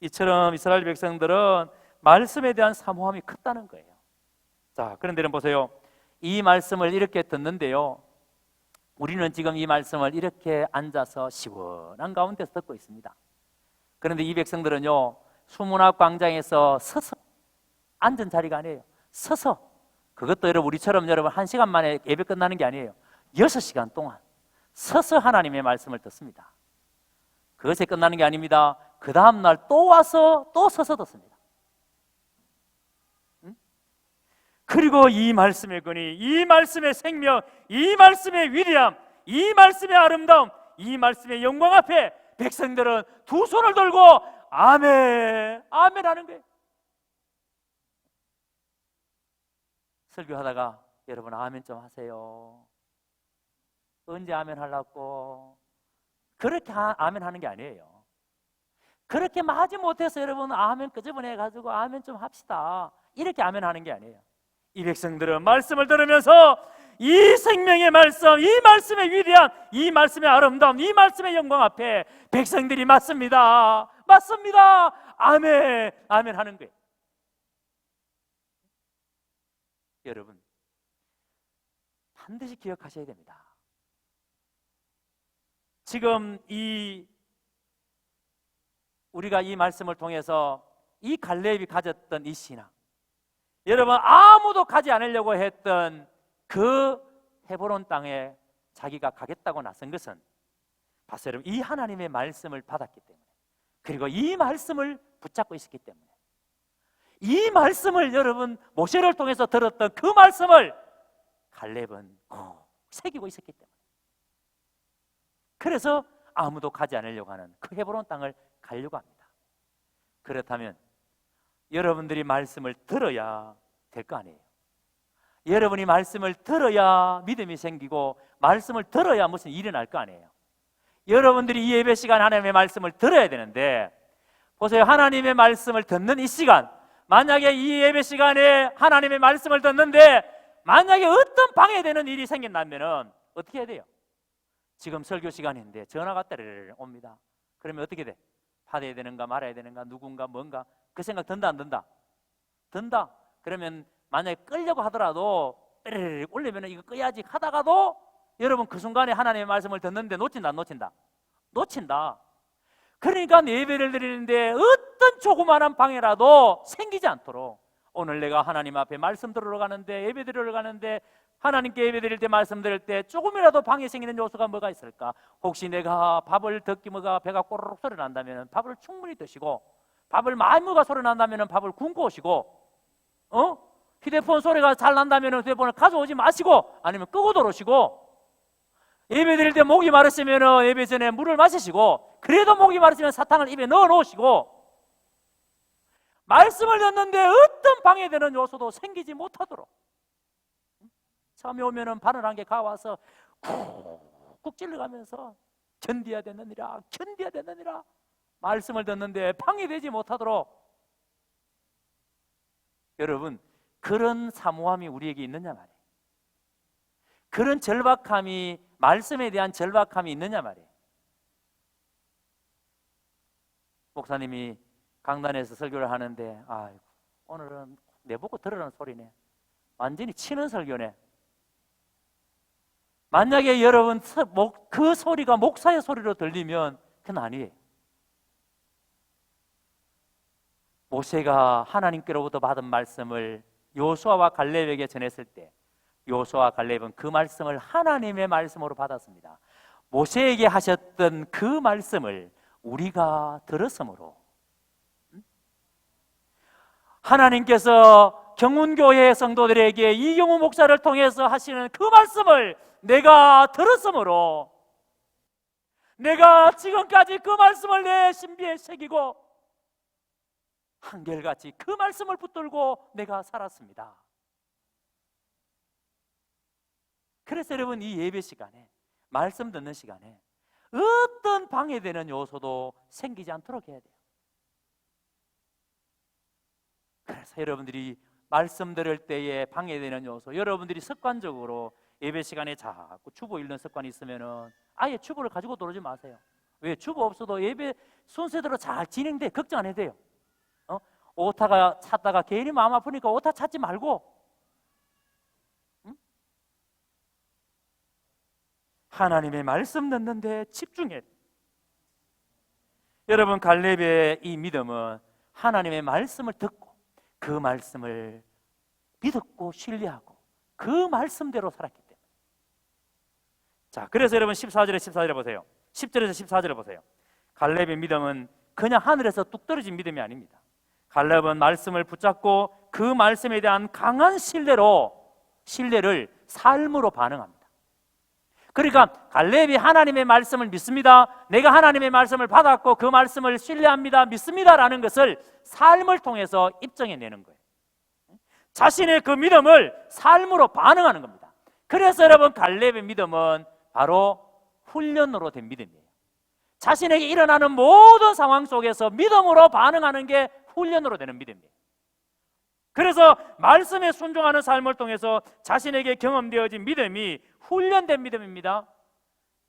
A: 이처럼 이스라엘 백성들은 말씀에 대한 사모함이 컸다는 거예요. 자, 그런데 여러분 보세요. 이 말씀을 이렇게 듣는데요, 우리는 지금 이 말씀을 이렇게 앉아서 시원한 가운데서 듣고 있습니다. 그런데 이 백성들은요, 수문학 광장에서 서서 앉은 자리가 아니에요. 서서, 그것도 여러분 우리처럼 여러분 1시간 만에 예배 끝나는 게 아니에요. 6시간 동안 서서 하나님의 말씀을 듣습니다. 그것이 끝나는 게 아닙니다. 그 다음날 또 와서 또 서서 듣습니다. 그리고 이 말씀의 권위, 이 말씀의 생명, 이 말씀의 위대함, 이 말씀의 아름다움, 이 말씀의 영광 앞에 백성들은 두 손을 들고 아멘, 아멘 하는 거예요. 설교하다가 여러분 아멘 좀 하세요. 언제 아멘 하려고? 그렇게 아멘 하는 게 아니에요. 그렇게 마지 못해서 여러분 아멘 끄집어내가지고 아멘 좀 합시다, 이렇게 아멘 하는 게 아니에요. 이 백성들은 말씀을 들으면서 이 생명의 말씀, 이 말씀의 위대함, 이 말씀의 아름다움, 이 말씀의 영광 앞에 백성들이 맞습니다, 맞습니다, 아멘, 아멘 하는 거예요. 여러분 반드시 기억하셔야 됩니다. 지금 우리가 이 말씀을 통해서 이 갈렙이 가졌던 이 신앙, 여러분 아무도 가지 않으려고 했던 그 헤브론 땅에 자기가 가겠다고 나선 것은 봤어요, 여러분, 이 하나님의 말씀을 받았기 때문에, 그리고 이 말씀을 붙잡고 있었기 때문에, 이 말씀을 여러분 모세를 통해서 들었던 그 말씀을 갈렙은 꼭 새기고 있었기 때문에, 그래서 아무도 가지 않으려고 하는 그 헤브론 땅을 가려고 합니다. 그렇다면 여러분들이 말씀을 들어야 될 거 아니에요. 여러분이 말씀을 들어야 믿음이 생기고 말씀을 들어야 무슨 일이 날 거 아니에요. 여러분들이 이 예배 시간 하나님의 말씀을 들어야 되는데, 보세요, 하나님의 말씀을 듣는 이 시간, 만약에 이 예배 시간에 하나님의 말씀을 듣는데 만약에 어떤 방해되는 일이 생긴다면 어떻게 해야 돼요? 지금 설교 시간인데 전화가 따르르 옵니다. 그러면 어떻게 돼? 받아야 되는가 말아야 되는가, 누군가 뭔가, 그 생각 든다 안 든다? 든다. 그러면 만약에 끌려고 하더라도 따르르 올리면 이거 끄야지 하다가도 여러분 그 순간에 하나님의 말씀을 듣는데 놓친다 안 놓친다? 놓친다. 그러니까 예배를 드리는데 어떤 조그마한 방해라도 생기지 않도록, 오늘 내가 하나님 앞에 말씀 들으러 가는데, 예배 드리러 가는데, 하나님께 예배 드릴 때 말씀 드릴 때 조금이라도 방해 생기는 요소가 뭐가 있을까? 혹시 내가 밥을 듣기 뭐가 배가 꼬르륵 소리 난다면 밥을 충분히 드시고, 밥을 많이 먹어 소리 난다면 밥을 굶고 오시고, 휴대폰 소리가 잘 난다면 휴대폰을 가져오지 마시고, 아니면 끄고 들어오시고, 예배 드릴 때 목이 마르시면 예배 전에 물을 마시시고, 그래도 목이 마르시면 사탕을 입에 넣어 놓으시고, 말씀을 듣는데 어떤 방해되는 요소도 생기지 못하도록, 처음에 오면은 바늘 한 개 가와서 쿡쿡 찔러가면서 견뎌야 되느니라, 견뎌야 되느니라, 말씀을 듣는데 방해되지 못하도록, 여러분 그런 사모함이 우리에게 있느냐 말이에요. 그런 절박함이, 말씀에 대한 절박함이 있느냐 말이에요. 목사님이 강단에서 설교를 하는데 아이고, 오늘은 내보고 들으라는 소리네. 완전히 치는 설교네. 만약에 여러분 그 소리가 목사의 소리로 들리면 그건 아니에요. 모세가 하나님께로부터 받은 말씀을 여호수아와 갈렙에게 전했을 때 여호수아와 갈렙은 그 말씀을 하나님의 말씀으로 받았습니다. 모세에게 하셨던 그 말씀을 우리가 들었으므로 하나님께서 경운교회 성도들에게 이경우 목사를 통해서 하시는 그 말씀을 내가 들었으므로 내가 지금까지 그 말씀을 내 신비에 새기고 한결같이 그 말씀을 붙들고 내가 살았습니다. 그래서 여러분, 이 예배 시간에, 말씀 듣는 시간에 어떤 방해되는 요소도 생기지 않도록 해야 돼요. 그래서 여러분들이 말씀 들을 때에 방해되는 요소, 여러분들이 습관적으로 예배 시간에 자꾸 주보 읽는 습관이 있으면은 아예 주보를 가지고 들어오지 마세요. 왜? 주보 없어도 예배 순서대로 잘 진행돼. 걱정 안 해도 돼요. 오타가 찾다가 괜히 마음 아프니까 오타 찾지 말고, 하나님의 말씀 듣는데 집중해. 여러분, 갈렙의 이 믿음은 하나님의 말씀을 듣고 그 말씀을 믿었고 신뢰하고 그 말씀대로 살았기 때문에. 자, 그래서 여러분 14절에 보세요. 10절에서 14절에 보세요. 갈렙의 믿음은 그냥 하늘에서 뚝 떨어진 믿음이 아닙니다. 갈렙은 말씀을 붙잡고 그 말씀에 대한 강한 신뢰를 삶으로 반응합니다. 그러니까 갈렙이 하나님의 말씀을 믿습니다. 내가 하나님의 말씀을 받았고 그 말씀을 신뢰합니다. 믿습니다라는 것을 삶을 통해서 입증해내는 거예요. 자신의 그 믿음을 삶으로 반응하는 겁니다. 그래서 여러분, 갈렙의 믿음은 바로 훈련으로 된 믿음이에요. 자신에게 일어나는 모든 상황 속에서 믿음으로 반응하는 게 훈련으로 되는 믿음이에요. 그래서 말씀에 순종하는 삶을 통해서 자신에게 경험되어진 믿음이 훈련된 믿음입니다.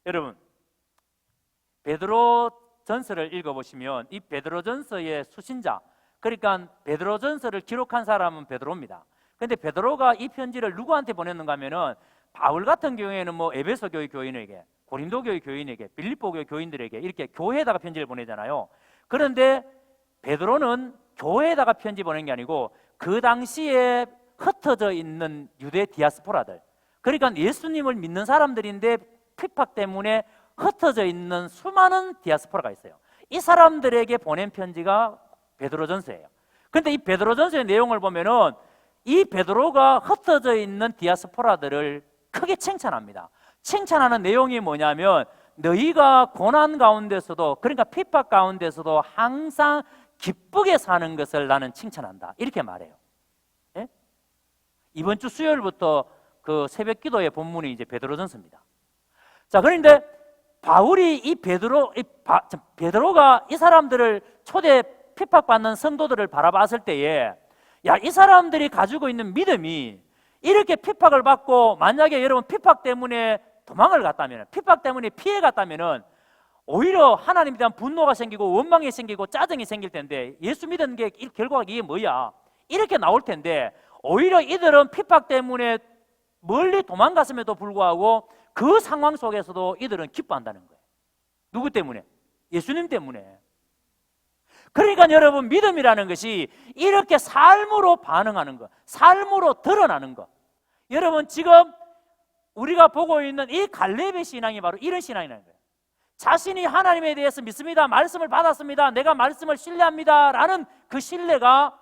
A: 여러분, 베드로 전서를 읽어보시면 이 베드로 전서의 수신자, 그러니까 베드로 전서를 기록한 사람은 베드로입니다. 그런데 베드로가 이 편지를 누구한테 보냈는가 하면은 바울 같은 경우에는 뭐 에베소 교회 교인에게, 고린도 교회 교인에게, 빌립보 교회 교인들에게 이렇게 교회에다가 편지를 보내잖아요. 그런데 베드로는 교회에다가 편지 보낸 게 아니고 그 당시에 흩어져 있는 유대 디아스포라들, 그러니까 예수님을 믿는 사람들인데 핍박 때문에 흩어져 있는 수많은 디아스포라가 있어요. 이 사람들에게 보낸 편지가 베드로전서예요. 그런데 이 베드로전서의 내용을 보면은 이 베드로가 흩어져 있는 디아스포라들을 크게 칭찬합니다. 칭찬하는 내용이 뭐냐면 너희가 고난 가운데서도, 그러니까 핍박 가운데서도 항상 기쁘게 사는 것을 나는 칭찬한다, 이렇게 말해요. 예? 이번 주 수요일부터 그 새벽 기도의 본문이 이제 베드로전서입니다. 자, 그런데 바울이 이 베드로가 이 사람들을 초대 핍박받는 성도들을 바라봤을 때에, 야, 이 사람들이 가지고 있는 믿음이 이렇게 핍박을 받고 만약에 여러분 핍박 때문에 도망을 갔다면, 핍박 때문에 피해 갔다면은 오히려 하나님에 대한 분노가 생기고 원망이 생기고 짜증이 생길 텐데, 예수 믿은 게 결과가 이게 뭐야? 이렇게 나올 텐데, 오히려 이들은 핍박 때문에 멀리 도망갔음에도 불구하고 그 상황 속에서도 이들은 기뻐한다는 거예요. 누구 때문에? 예수님 때문에. 그러니까 여러분, 믿음이라는 것이 이렇게 삶으로 반응하는 것, 삶으로 드러나는 것. 여러분, 지금 우리가 보고 있는 이 갈렙의 신앙이 바로 이런 신앙이라는 거예요. 자신이 하나님에 대해서 믿습니다, 말씀을 받았습니다, 내가 말씀을 신뢰합니다 라는 그 신뢰가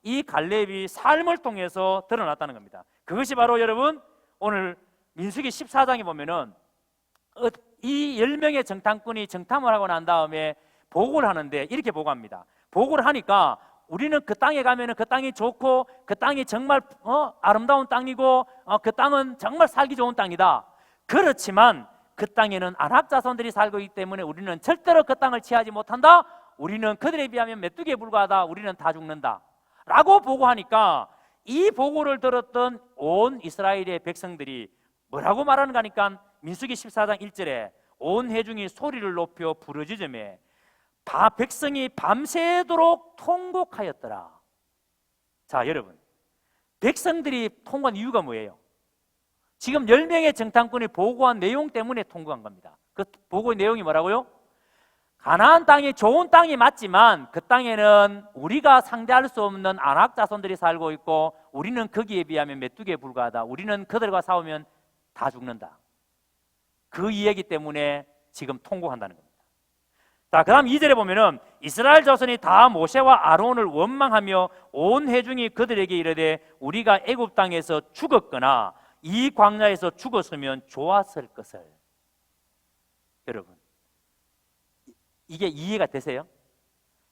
A: 이 갈렙이 삶을 통해서 드러났다는 겁니다. 그것이 바로 여러분, 오늘 민수기 14장에 보면은 이 10명의 정탐꾼이 정탐을 하고 난 다음에 보고를 하는데 이렇게 보고합니다. 보고를 하니까 우리는 그 땅에 가면은 그 땅이 좋고 그 땅이 정말 아름다운 땅이고 그 땅은 정말 살기 좋은 땅이다. 그렇지만 그 땅에는 안악 자손들이 살고 있기 때문에 우리는 절대로 그 땅을 취하지 못한다. 우리는 그들에 비하면 메뚜기에 불과하다. 우리는 다 죽는다 라고 보고하니까 이 보고를 들었던 온 이스라엘의 백성들이 뭐라고 말하는가 하니까 민수기 14장 1절에 온 회중이 소리를 높여 부르짖으며 백성이 밤새도록 통곡하였더라. 자, 여러분, 백성들이 통곡한 이유가 뭐예요? 지금 10명의 정탐꾼이 보고한 내용 때문에 통곡한 겁니다. 그 보고의 내용이 뭐라고요? 가나안 땅이 좋은 땅이 맞지만 그 땅에는 우리가 상대할 수 없는 아낙 자손들이 살고 있고 우리는 거기에 비하면 메뚜기에 불과하다. 우리는 그들과 싸우면 다 죽는다. 그 이야기 때문에 지금 통곡한다는 겁니다. 자, 그 다음 2절에 보면은 이스라엘 자손이 다 모세와 아론을 원망하며 온 회중이 그들에게 이르되 우리가 애굽 땅에서 죽었거나 이 광야에서 죽었으면 좋았을 것을. 여러분, 이게 이해가 되세요?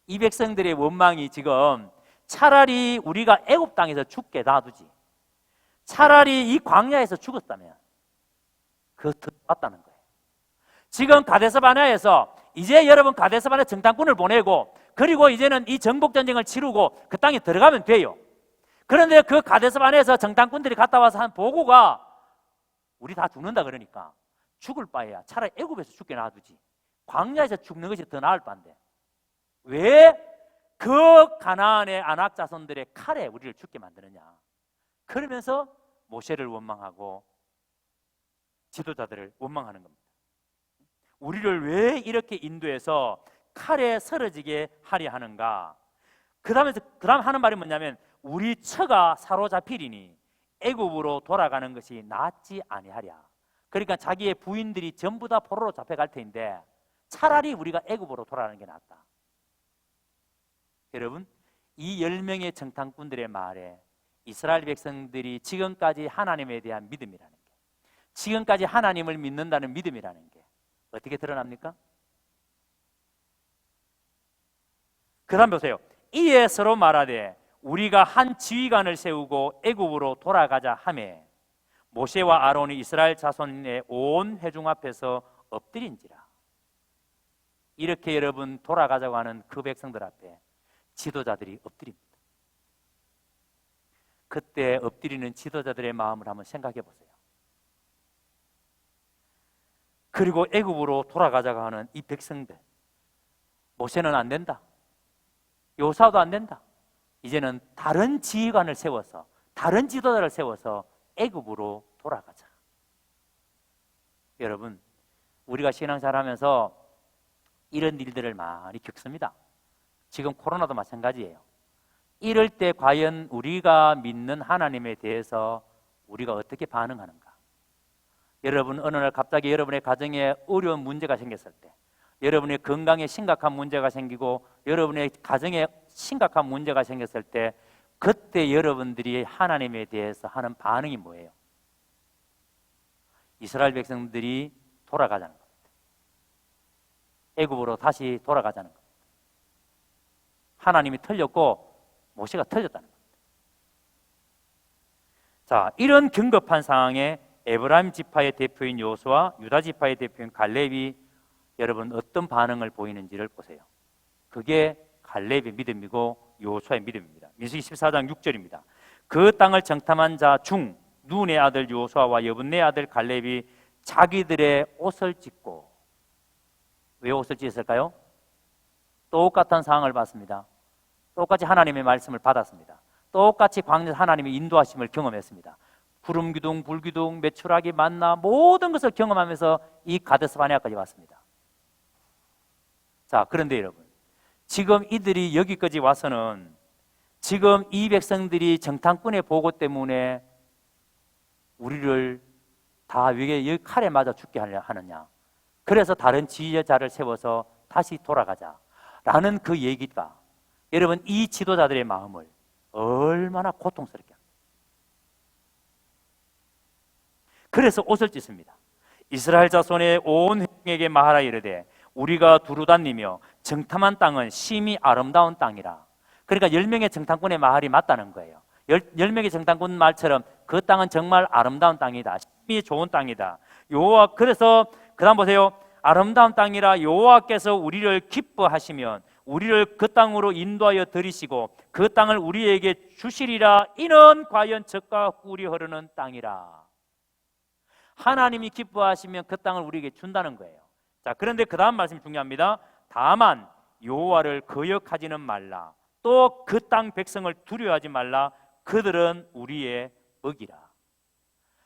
A: 이 백성들의 원망이 지금 차라리 우리가 애굽 땅에서 죽게 놔두지, 차라리 이 광야에서 죽었다면 그거 더 낫다는 거예요. 지금 가데스 바네아에서 이제 여러분 가데스 바네 정탐꾼을 보내고 그리고 이제는 이 정복 전쟁을 치르고 그 땅에 들어가면 돼요. 그런데 그 가데스 바네아에서 정탐꾼들이 갔다 와서 한 보고가 우리 다 죽는다 그러니까 죽을 바에야 차라리 애굽에서 죽게 놔두지 광야에서 죽는 것이 더 나을 바인데 왜 그 가나안의 아낙 자손들의 칼에 우리를 죽게 만드느냐. 그러면서 모세를 원망하고 지도자들을 원망하는 겁니다. 우리를 왜 이렇게 인도해서 칼에 쓰러지게 하려 하는가. 그 다음 하는 말이 뭐냐면 우리 처가 사로잡히리니 애굽으로 돌아가는 것이 낫지 아니하랴. 그러니까 자기의 부인들이 전부 다 포로로 잡혀갈 텐데 차라리 우리가 애굽으로 돌아가는 게 낫다. 여러분, 이 10명의 정탐꾼들의 말에 이스라엘 백성들이 지금까지 하나님에 대한 믿음이라는 게, 지금까지 하나님을 믿는다는 믿음이라는 게 어떻게 드러납니까? 그 다음 보세요. 이에 서로 말하되 우리가 한 지휘관을 세우고 애굽으로 돌아가자 하매 모세와 아론이 이스라엘 자손의 온 회중 앞에서 엎드린지라. 이렇게 여러분 돌아가자고 하는 그 백성들 앞에 지도자들이 엎드립니다. 그때 엎드리는 지도자들의 마음을 한번 생각해 보세요. 그리고 애굽으로 돌아가자고 하는 이 백성들, 모세는 안 된다, 요사도 안 된다. 이제는 다른 지휘관을 세워서, 다른 지도자를 세워서 애굽으로 돌아가자. 여러분, 우리가 신앙생활하면서 이런 일들을 많이 겪습니다. 지금 코로나도 마찬가지예요. 이럴 때 과연 우리가 믿는 하나님에 대해서 우리가 어떻게 반응하는가? 여러분, 어느 날 갑자기 여러분의 가정에 어려운 문제가 생겼을 때, 여러분의 건강에 심각한 문제가 생기고 여러분의 가정에 심각한 문제가 생겼을 때 그때 여러분들이 하나님에 대해서 하는 반응이 뭐예요? 이스라엘 백성들이 돌아가자는 겁니다. 애굽으로 다시 돌아가자는 겁니다. 하나님이 틀렸고 모세가 틀렸다는 겁니다. 자, 이런 긴급한 상황에 에브라임 지파의 대표인 여호수아, 유다 지파의 대표인 갈렙이 여러분 어떤 반응을 보이는지를 보세요. 그게 갈렙의 믿음이고 여호수아의 믿음입니다. 민수기 14장 6절입니다. 그 땅을 정탐한 자 중 눈의 아들 여호수아와 여분네 아들 갈렙이 자기들의 옷을 찢고, 왜 옷을 찢었을까요? 똑같은 상황을 봤습니다. 똑같이 하나님의 말씀을 받았습니다. 똑같이 광야에서 하나님의 인도하심을 경험했습니다. 구름 기둥, 불 기둥, 메추라기, 만나 모든 것을 경험하면서 이 가데스 바네아까지 왔습니다. 자, 그런데 여러분, 지금 이들이 여기까지 와서는 지금 이 백성들이 정탐꾼의 보고 때문에 우리를 다 여기 칼에 맞아 죽게 하느냐, 그래서 다른 지휘자를 세워서 다시 돌아가자 라는 그 얘기가 여러분 이 지도자들의 마음을 얼마나 고통스럽게 합니다. 그래서 옷을 찢습니다. 이스라엘 자손의 온 회중에게 말하라 이르되 우리가 두루 다니며 정탐한 땅은 심히 아름다운 땅이라. 그러니까 10명의 정탐꾼의 말이 맞다는 거예요. 10명의 정탐꾼 말처럼 그 땅은 정말 아름다운 땅이다, 심히 좋은 땅이다. 그래서 그 다음 보세요. 아름다운 땅이라 여호와께서 우리를 기뻐하시면 우리를 그 땅으로 인도하여 들이시고 그 땅을 우리에게 주시리라. 이는 과연 젖과 꿀이 흐르는 땅이라. 하나님이 기뻐하시면 그 땅을 우리에게 준다는 거예요. 자, 그런데 그 다음 말씀이 중요합니다. 다만 여호와를 거역하지는 말라. 또 그 땅 백성을 두려워하지 말라. 그들은 우리의 먹이라.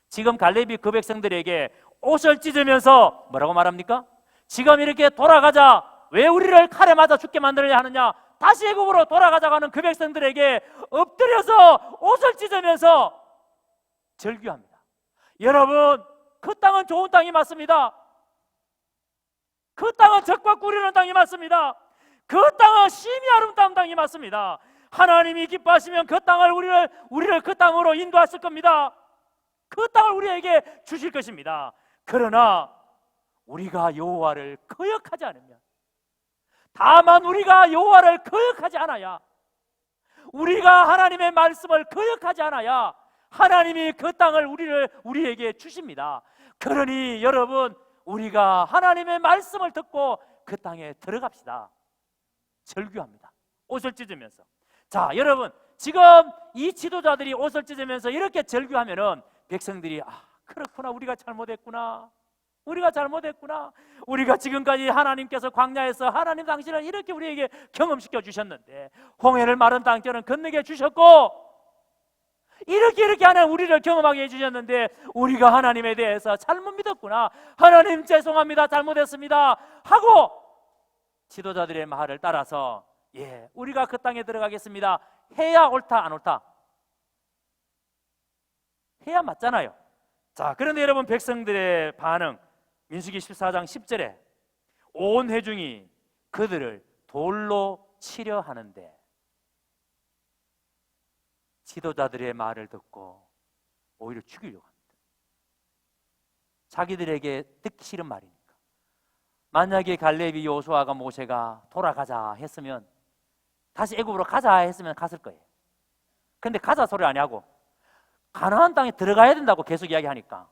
A: 지금 갈렙이 그 백성들에게 옷을 찢으면서 뭐라고 말합니까? 지금 이렇게 돌아가자, 왜 우리를 칼에 맞아 죽게 만들어야 하느냐, 다시 애굽으로 돌아가자고 하는 그 백성들에게 엎드려서 옷을 찢으면서 절규합니다. 여러분, 그 땅은 좋은 땅이 맞습니다. 그 땅은 적과 꾸리는 땅이 맞습니다. 그 땅은 심히 아름다운 땅이 맞습니다. 하나님이 기뻐하시면 그 땅을 우리를 그 땅으로 인도하실 겁니다. 그 땅을 우리에게 주실 것입니다. 그러나 우리가 여호와를 거역하지 않으면, 다만 우리가 여호와를 거역하지 않아야, 우리가 하나님의 말씀을 거역하지 않아야 하나님이 그 땅을 우리에게 주십니다. 그러니 여러분, 우리가 하나님의 말씀을 듣고 그 땅에 들어갑시다. 절규합니다. 옷을 찢으면서. 자, 여러분, 지금 이 지도자들이 옷을 찢으면서 이렇게 절규하면은 백성들이 그렇구나, 우리가 잘못했구나, 우리가 지금까지 하나님께서 광야에서 하나님 당신을 이렇게 우리에게 경험시켜 주셨는데, 홍해를 마른 땅처럼 건너게 주셨고 이렇게 하는 우리를 경험하게 해주셨는데 우리가 하나님에 대해서 잘못 믿었구나, 하나님 죄송합니다, 잘못했습니다 하고 지도자들의 말을 따라서 우리가 그 땅에 들어가겠습니다 해야 옳다, 안 옳다? 해야 맞잖아요. 자, 그런데 여러분, 백성들의 반응, 민수기 14장 10절에 온 회중이 그들을 돌로 치려 하는데 지도자들의 말을 듣고 오히려 죽이려고 합니다. 자기들에게 듣기 싫은 말이니까. 만약에 갈렙이 여호수아가 모세가 돌아가자 했으면, 다시 애굽으로 가자 했으면 갔을 거예요. 근데 가자 소리 안 하고 가나안 땅에 들어가야 된다고 계속 이야기하니까,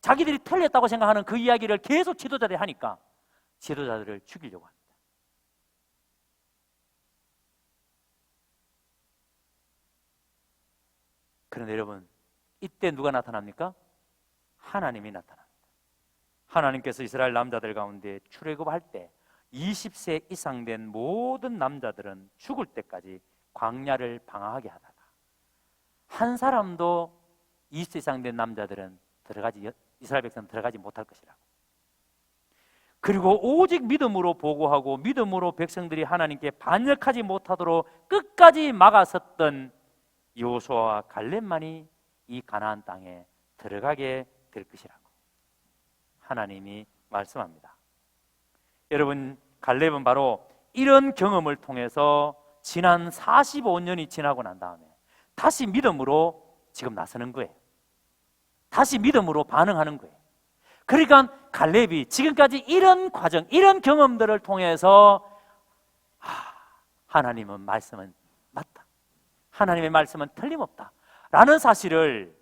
A: 자기들이 틀렸다고 생각하는 그 이야기를 계속 지도자들이 하니까 지도자들을 죽이려고 합니다. 그런데 여러분, 이때 누가 나타납니까? 하나님이 나타납니다. 하나님께서 이스라엘 남자들 가운데 출애굽할 때 20세 이상 된 모든 남자들은 죽을 때까지 광야를 방황하게 하다가 한 사람도 20세 이상 된 남자들은 이스라엘 백성은 들어가지 못할 것이라고. 그리고 오직 믿음으로 보고하고 믿음으로 백성들이 하나님께 반역하지 못하도록 끝까지 막아섰던 여호수아와 갈렙만이 이 가나안 땅에 들어가게 될 것이라고 하나님이 말씀합니다. 여러분, 갈렙은 바로 이런 경험을 통해서 지난 45년이 지나고 난 다음에 다시 믿음으로 지금 나서는 거예요. 다시 믿음으로 반응하는 거예요. 그러니까 갈렙이 지금까지 이런 과정, 이런 경험들을 통해서 하나님은 말씀은 맞다, 하나님의 말씀은 틀림없다 라는 사실을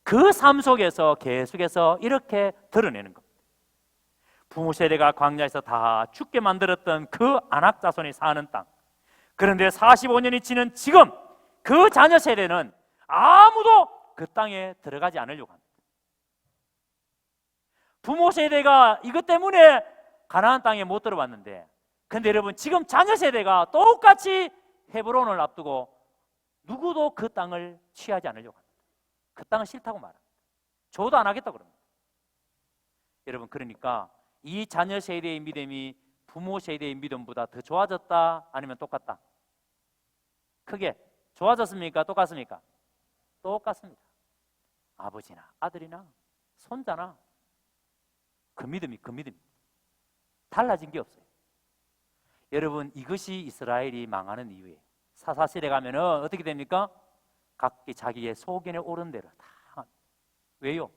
A: 그 삶 속에서 계속해서 이렇게 드러내는 겁니다. 부모 세대가 광야에서 다 죽게 만들었던 그 아낙 자손이 사는 땅, 그런데 45년이 지난 지금 그 자녀 세대는 아무도 그 땅에 들어가지 않으려고 합니다. 부모 세대가 이것 때문에 가나안 땅에 못 들어왔는데, 근데 여러분, 지금 자녀 세대가 똑같이 헤브론을 앞두고 누구도 그 땅을 취하지 않으려고 합니다. 그 땅은 싫다고 말합니다. 저도 안 하겠다고 그럽니다. 여러분, 그러니까 이 자녀 세대의 믿음이 부모 세대의 믿음보다 더 좋아졌다, 아니면 똑같다? 크게 좋아졌습니까? 똑같습니까? 똑같습니다. 아버지나 아들이나 손자나 그 믿음이 달라진 게 없어요. 여러분, 이것이 이스라엘이 망하는 이유예요. 사사시대 가면은 어떻게 됩니까? 각기 자기의 소견에 오른 대로 다 합니다. 왜요?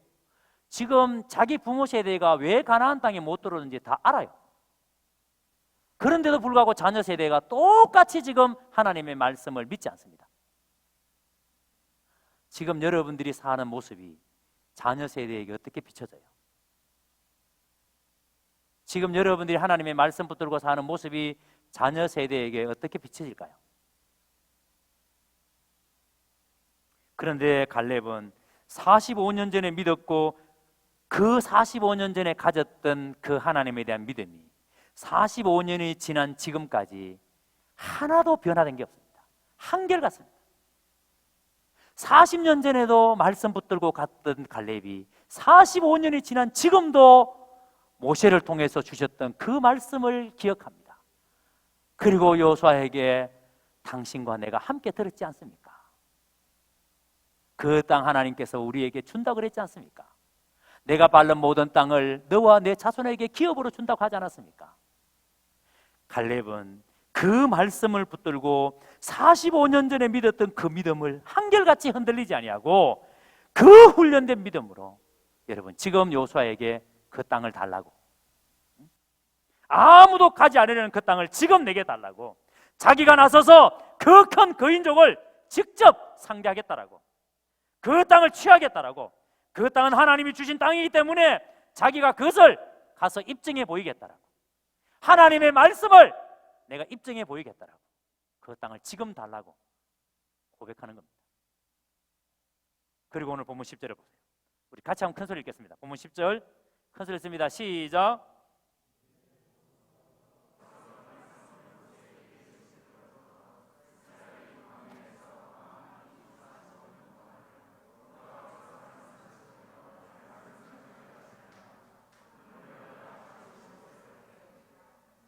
A: 지금 자기 부모 세대가 왜 가나안 땅에 못 들어오는지 다 알아요. 그런데도 불구하고 자녀 세대가 똑같이 지금 하나님의 말씀을 믿지 않습니다. 지금 여러분들이 사는 모습이 자녀 세대에게 어떻게 비춰져요? 지금 여러분들이 하나님의 말씀 붙들고 사는 모습이 자녀 세대에게 어떻게 비춰질까요? 그런데 갈렙은 45년 전에 믿었고 그 45년 전에 가졌던 그 하나님에 대한 믿음이 45년이 지난 지금까지 하나도 변화된 게 없습니다. 한결같습니다. 40년 전에도 말씀 붙들고 갔던 갈렙이 45년이 지난 지금도 모세를 통해서 주셨던 그 말씀을 기억합니다. 그리고 여호수아에게 당신과 내가 함께 들었지 않습니까? 그 땅 하나님께서 우리에게 준다고 그랬지 않습니까? 내가 밟는 모든 땅을 너와 내 자손에게 기업으로 준다고 하지 않았습니까? 갈렙은 그 말씀을 붙들고 45년 전에 믿었던 그 믿음을 한결같이 흔들리지 아니하고 그 훈련된 믿음으로 여러분 지금 여호수아에게 그 땅을 달라고, 아무도 가지 않으려는 그 땅을 지금 내게 달라고, 자기가 나서서 그 큰 거인족을 직접 상대하겠다라고, 그 땅을 취하겠다라고, 그 땅은 하나님이 주신 땅이기 때문에 자기가 그것을 가서 입증해 보이겠다라고, 하나님의 말씀을 내가 입증해 보이겠다라고, 그 땅을 지금 달라고 고백하는 겁니다. 그리고 오늘 본문 10절을 보세요. 우리 같이 한번 큰 소리 읽겠습니다. 본문 10절 큰 소리 읽습니다. 시작.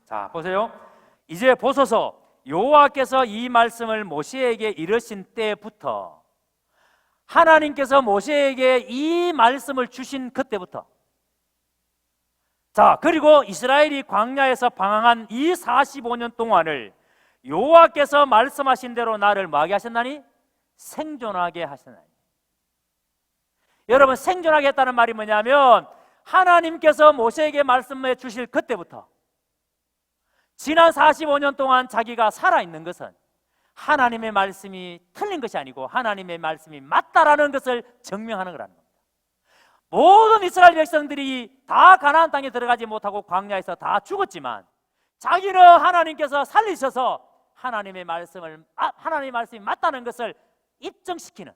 A: 자, 보세요. 이제 보소서, 여호와께서 이 말씀을 모세에게 이르신 때부터, 하나님께서 모세에게 이 말씀을 주신 그때부터, 자, 그리고 이스라엘이 광야에서 방황한 이 45년 동안을 여호와께서 말씀하신 대로 나를 뭐하게 하셨나니? 생존하게 하셨나니. 여러분, 생존하게 했다는 말이 뭐냐면 하나님께서 모세에게 말씀해 주실 그때부터 지난 45년 동안 자기가 살아있는 것은 하나님의 말씀이 틀린 것이 아니고 하나님의 말씀이 맞다라는 것을 증명하는 거라는 겁니다. 모든 이스라엘 백성들이 다 가나안 땅에 들어가지 못하고 광야에서 다 죽었지만 자기는 하나님께서 살리셔서 하나님의 말씀이 맞다는 것을 입증시키는,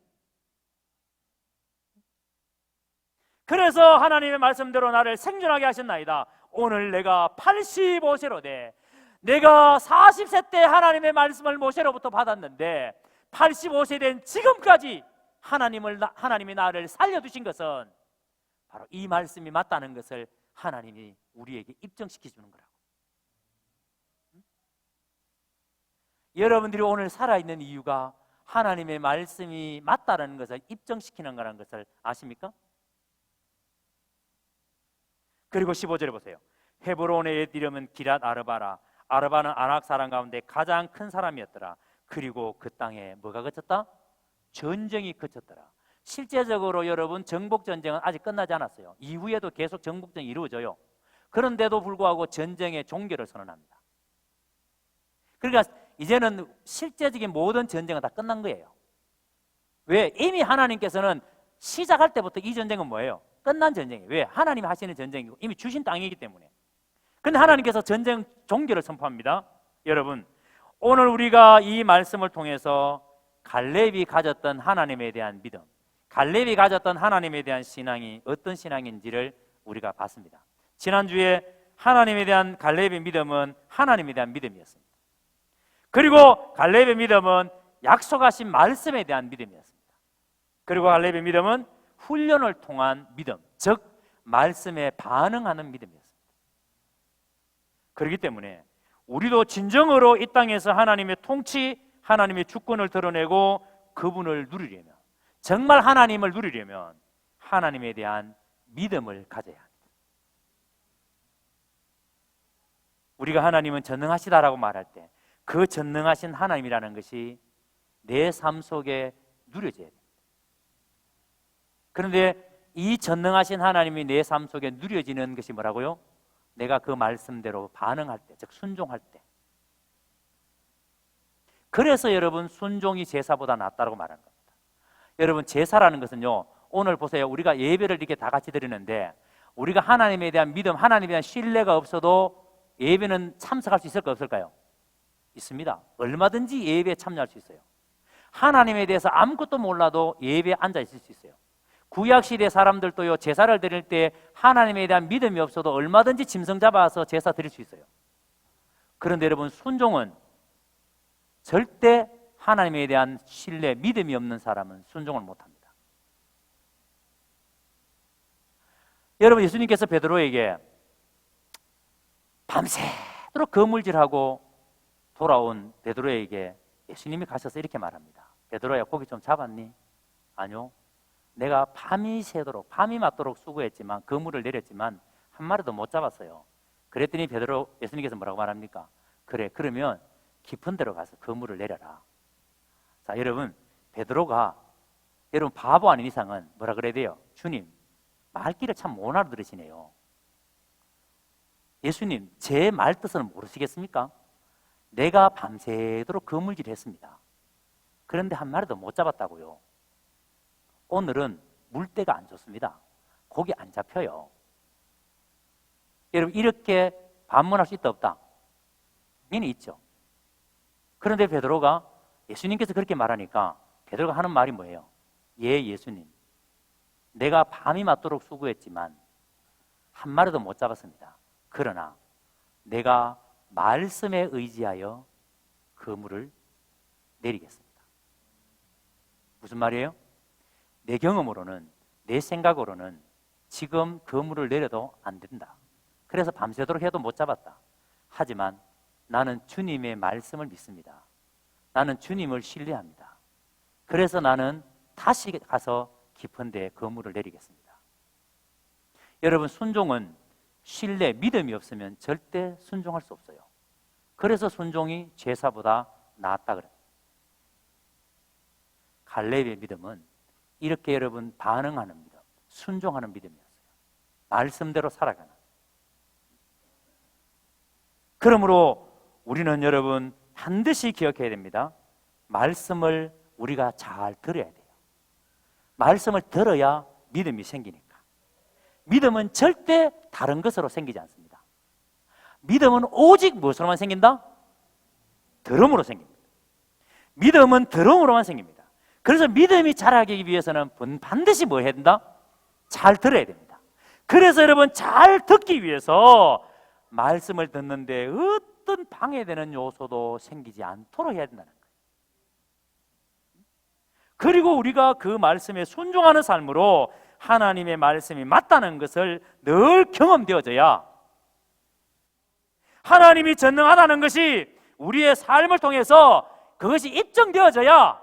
A: 그래서 하나님의 말씀대로 나를 생존하게 하셨나이다. 오늘 내가 85세로 돼, 내가 40세 때 하나님의 말씀을 모세로부터 받았는데 85세 된 지금까지 하나님이 나를 살려두신 것은 바로 이 말씀이 맞다는 것을 하나님이 우리에게 입증시켜 주는 거라고. 여러분들이 오늘 살아있는 이유가 하나님의 말씀이 맞다는 것을 입증시키는 거라는 것을 아십니까? 그리고 15절에 보세요. 헤브론의 옛 이름은 기랏 아르바라. 아르바는 아낙 사람 가운데 가장 큰 사람이었더라. 그리고 그 땅에 뭐가 그쳤다? 전쟁이 그쳤더라. 실제적으로 여러분 정복 전쟁은 아직 끝나지 않았어요. 이후에도 계속 정복전이 이루어져요. 그런데도 불구하고 전쟁의 종결을 선언합니다. 그러니까 이제는 실제적인 모든 전쟁은 다 끝난 거예요. 왜? 이미 하나님께서는 시작할 때부터 이 전쟁은 뭐예요? 끝난 전쟁이에요. 왜? 하나님이 하시는 전쟁이고 이미 주신 땅이기 때문에. 그런데 하나님께서 전쟁 종결을 선포합니다. 여러분, 오늘 우리가 이 말씀을 통해서 갈렙이 가졌던 하나님에 대한 믿음, 갈렙이 가졌던 하나님에 대한 신앙이 어떤 신앙인지를 우리가 봤습니다. 지난주에 하나님에 대한 갈렙의 믿음은 하나님에 대한 믿음이었습니다. 그리고 갈렙의 믿음은 약속하신 말씀에 대한 믿음이었습니다. 그리고 갈렙의 믿음은 훈련을 통한 믿음, 즉 말씀에 반응하는 믿음이었습니다. 그렇기 때문에 우리도 진정으로 이 땅에서 하나님의 통치, 하나님의 주권을 드러내고 그분을 누리려면, 정말 하나님을 누리려면 하나님에 대한 믿음을 가져야 합니다. 우리가 하나님은 전능하시다라고 말할 때 그 전능하신 하나님이라는 것이 내 삶 속에 누려져야 됩니다. 그런데 이 전능하신 하나님이 내 삶 속에 누려지는 것이 뭐라고요? 내가 그 말씀대로 반응할 때, 즉 순종할 때. 그래서 여러분 순종이 제사보다 낫다고 말하는 겁니다. 여러분 제사라는 것은요, 오늘 보세요. 우리가 예배를 이렇게 다 같이 드리는데 우리가 하나님에 대한 믿음, 하나님에 대한 신뢰가 없어도 예배는 참석할 수 있을까 없을까요? 있습니다. 얼마든지 예배에 참여할 수 있어요. 하나님에 대해서 아무것도 몰라도 예배에 앉아 있을 수 있어요. 구약시대 사람들도요, 제사를 드릴 때 하나님에 대한 믿음이 없어도 얼마든지 짐승 잡아서 제사 드릴 수 있어요. 그런데 여러분, 순종은 절대 하나님에 대한 신뢰, 믿음이 없는 사람은 순종을 못합니다. 여러분, 예수님께서 베드로에게 밤새도록 거물질하고 돌아온 베드로에게 예수님이 가셔서 이렇게 말합니다. 베드로야, 고기 좀 잡았니? 아니요. 내가 밤이 새도록, 밤이 맞도록 수고했지만, 그물을 내렸지만 한 마리도 못 잡았어요. 그랬더니 예수님께서 뭐라고 말합니까? 그래, 그러면 깊은 데로 가서 그물을 내려라. 자, 여러분, 베드로가 여러분 바보 아닌 이상은 뭐라 그래야 돼요? 주님, 말귀를 참 못 알아들으시네요. 예수님, 제 말 뜻은 모르시겠습니까? 내가 밤새도록 그물질 했습니다. 그런데 한 마리도 못 잡았다고요. 오늘은 물때가 안 좋습니다. 고기 안 잡혀요. 여러분, 이렇게 반문할 수 있다 없다? 당연히 있죠. 그런데 베드로가 예수님께서 그렇게 말하니까 베드로가 하는 말이 뭐예요? 예, 예수님, 내가 밤이 맞도록 수고했지만 한 마리도 못 잡았습니다. 그러나 내가 말씀에 의지하여 그물을 내리겠습니다. 무슨 말이에요? 내 경험으로는, 내 생각으로는 지금 그물을 내려도 안 된다. 그래서 밤새도록 해도 못 잡았다. 하지만 나는 주님의 말씀을 믿습니다. 나는 주님을 신뢰합니다. 그래서 나는 다시 가서 깊은 데에 그물을 내리겠습니다. 여러분, 순종은 신뢰, 믿음이 없으면 절대 순종할 수 없어요. 그래서 순종이 제사보다 낫다 그래요. 갈렙의 믿음은 이렇게 여러분 반응하는 믿음, 순종하는 믿음이었어요. 말씀대로 살아가는. 그러므로 우리는 여러분 반드시 기억해야 됩니다. 말씀을 우리가 잘 들어야 돼요. 말씀을 들어야 믿음이 생기니까. 믿음은 절대 다른 것으로 생기지 않습니다. 믿음은 오직 무엇으로만 생긴다? 들음으로 생깁니다. 믿음은 들음으로만 생깁니다. 그래서 믿음이 자라기 위해서는 반드시 뭐 해야 된다? 잘 들어야 됩니다. 그래서 여러분, 잘 듣기 위해서 말씀을 듣는데 어떤 방해되는 요소도 생기지 않도록 해야 된다는 거예요. 그리고 우리가 그 말씀에 순종하는 삶으로 하나님의 말씀이 맞다는 것을 늘 경험되어져야, 하나님이 전능하다는 것이 우리의 삶을 통해서 그것이 입증되어져야,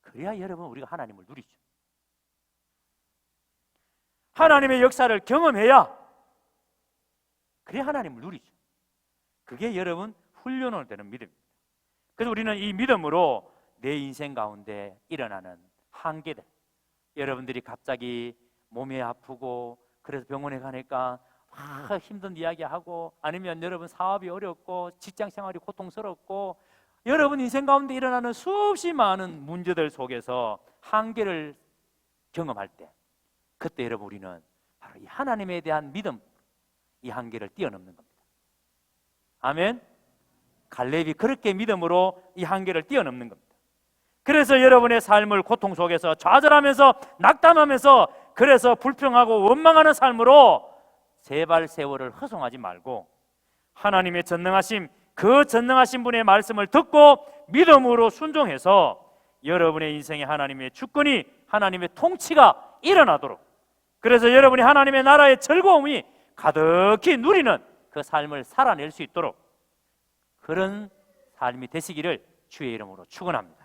A: 그래야 여러분 우리가 하나님을 누리죠. 하나님의 역사를 경험해야, 그래야 하나님을 누리죠. 그게 여러분 훈련으로 되는 믿음입니다. 그래서 우리는 이 믿음으로 내 인생 가운데 일어나는 한계들, 여러분들이 갑자기 몸이 아프고 그래서 병원에 가니까 힘든 이야기하고, 아니면 여러분 사업이 어렵고 직장 생활이 고통스럽고, 여러분 인생 가운데 일어나는 수없이 많은 문제들 속에서 한계를 경험할 때, 그때 여러분 우리는 바로 이 하나님에 대한 믿음, 이 한계를 뛰어넘는 겁니다. 아멘. 갈렙이 그렇게 믿음으로 이 한계를 뛰어넘는 겁니다. 그래서 여러분의 삶을 고통 속에서 좌절하면서 낙담하면서, 그래서 불평하고 원망하는 삶으로 제발 세월을 허송하지 말고, 하나님의 전능하심, 그 전능하신 분의 말씀을 듣고 믿음으로 순종해서 여러분의 인생에 하나님의 주권이, 하나님의 통치가 일어나도록, 그래서 여러분이 하나님의 나라의 즐거움이 가득히 누리는 그 삶을 살아낼 수 있도록, 그런 삶이 되시기를 주의 이름으로 축원합니다.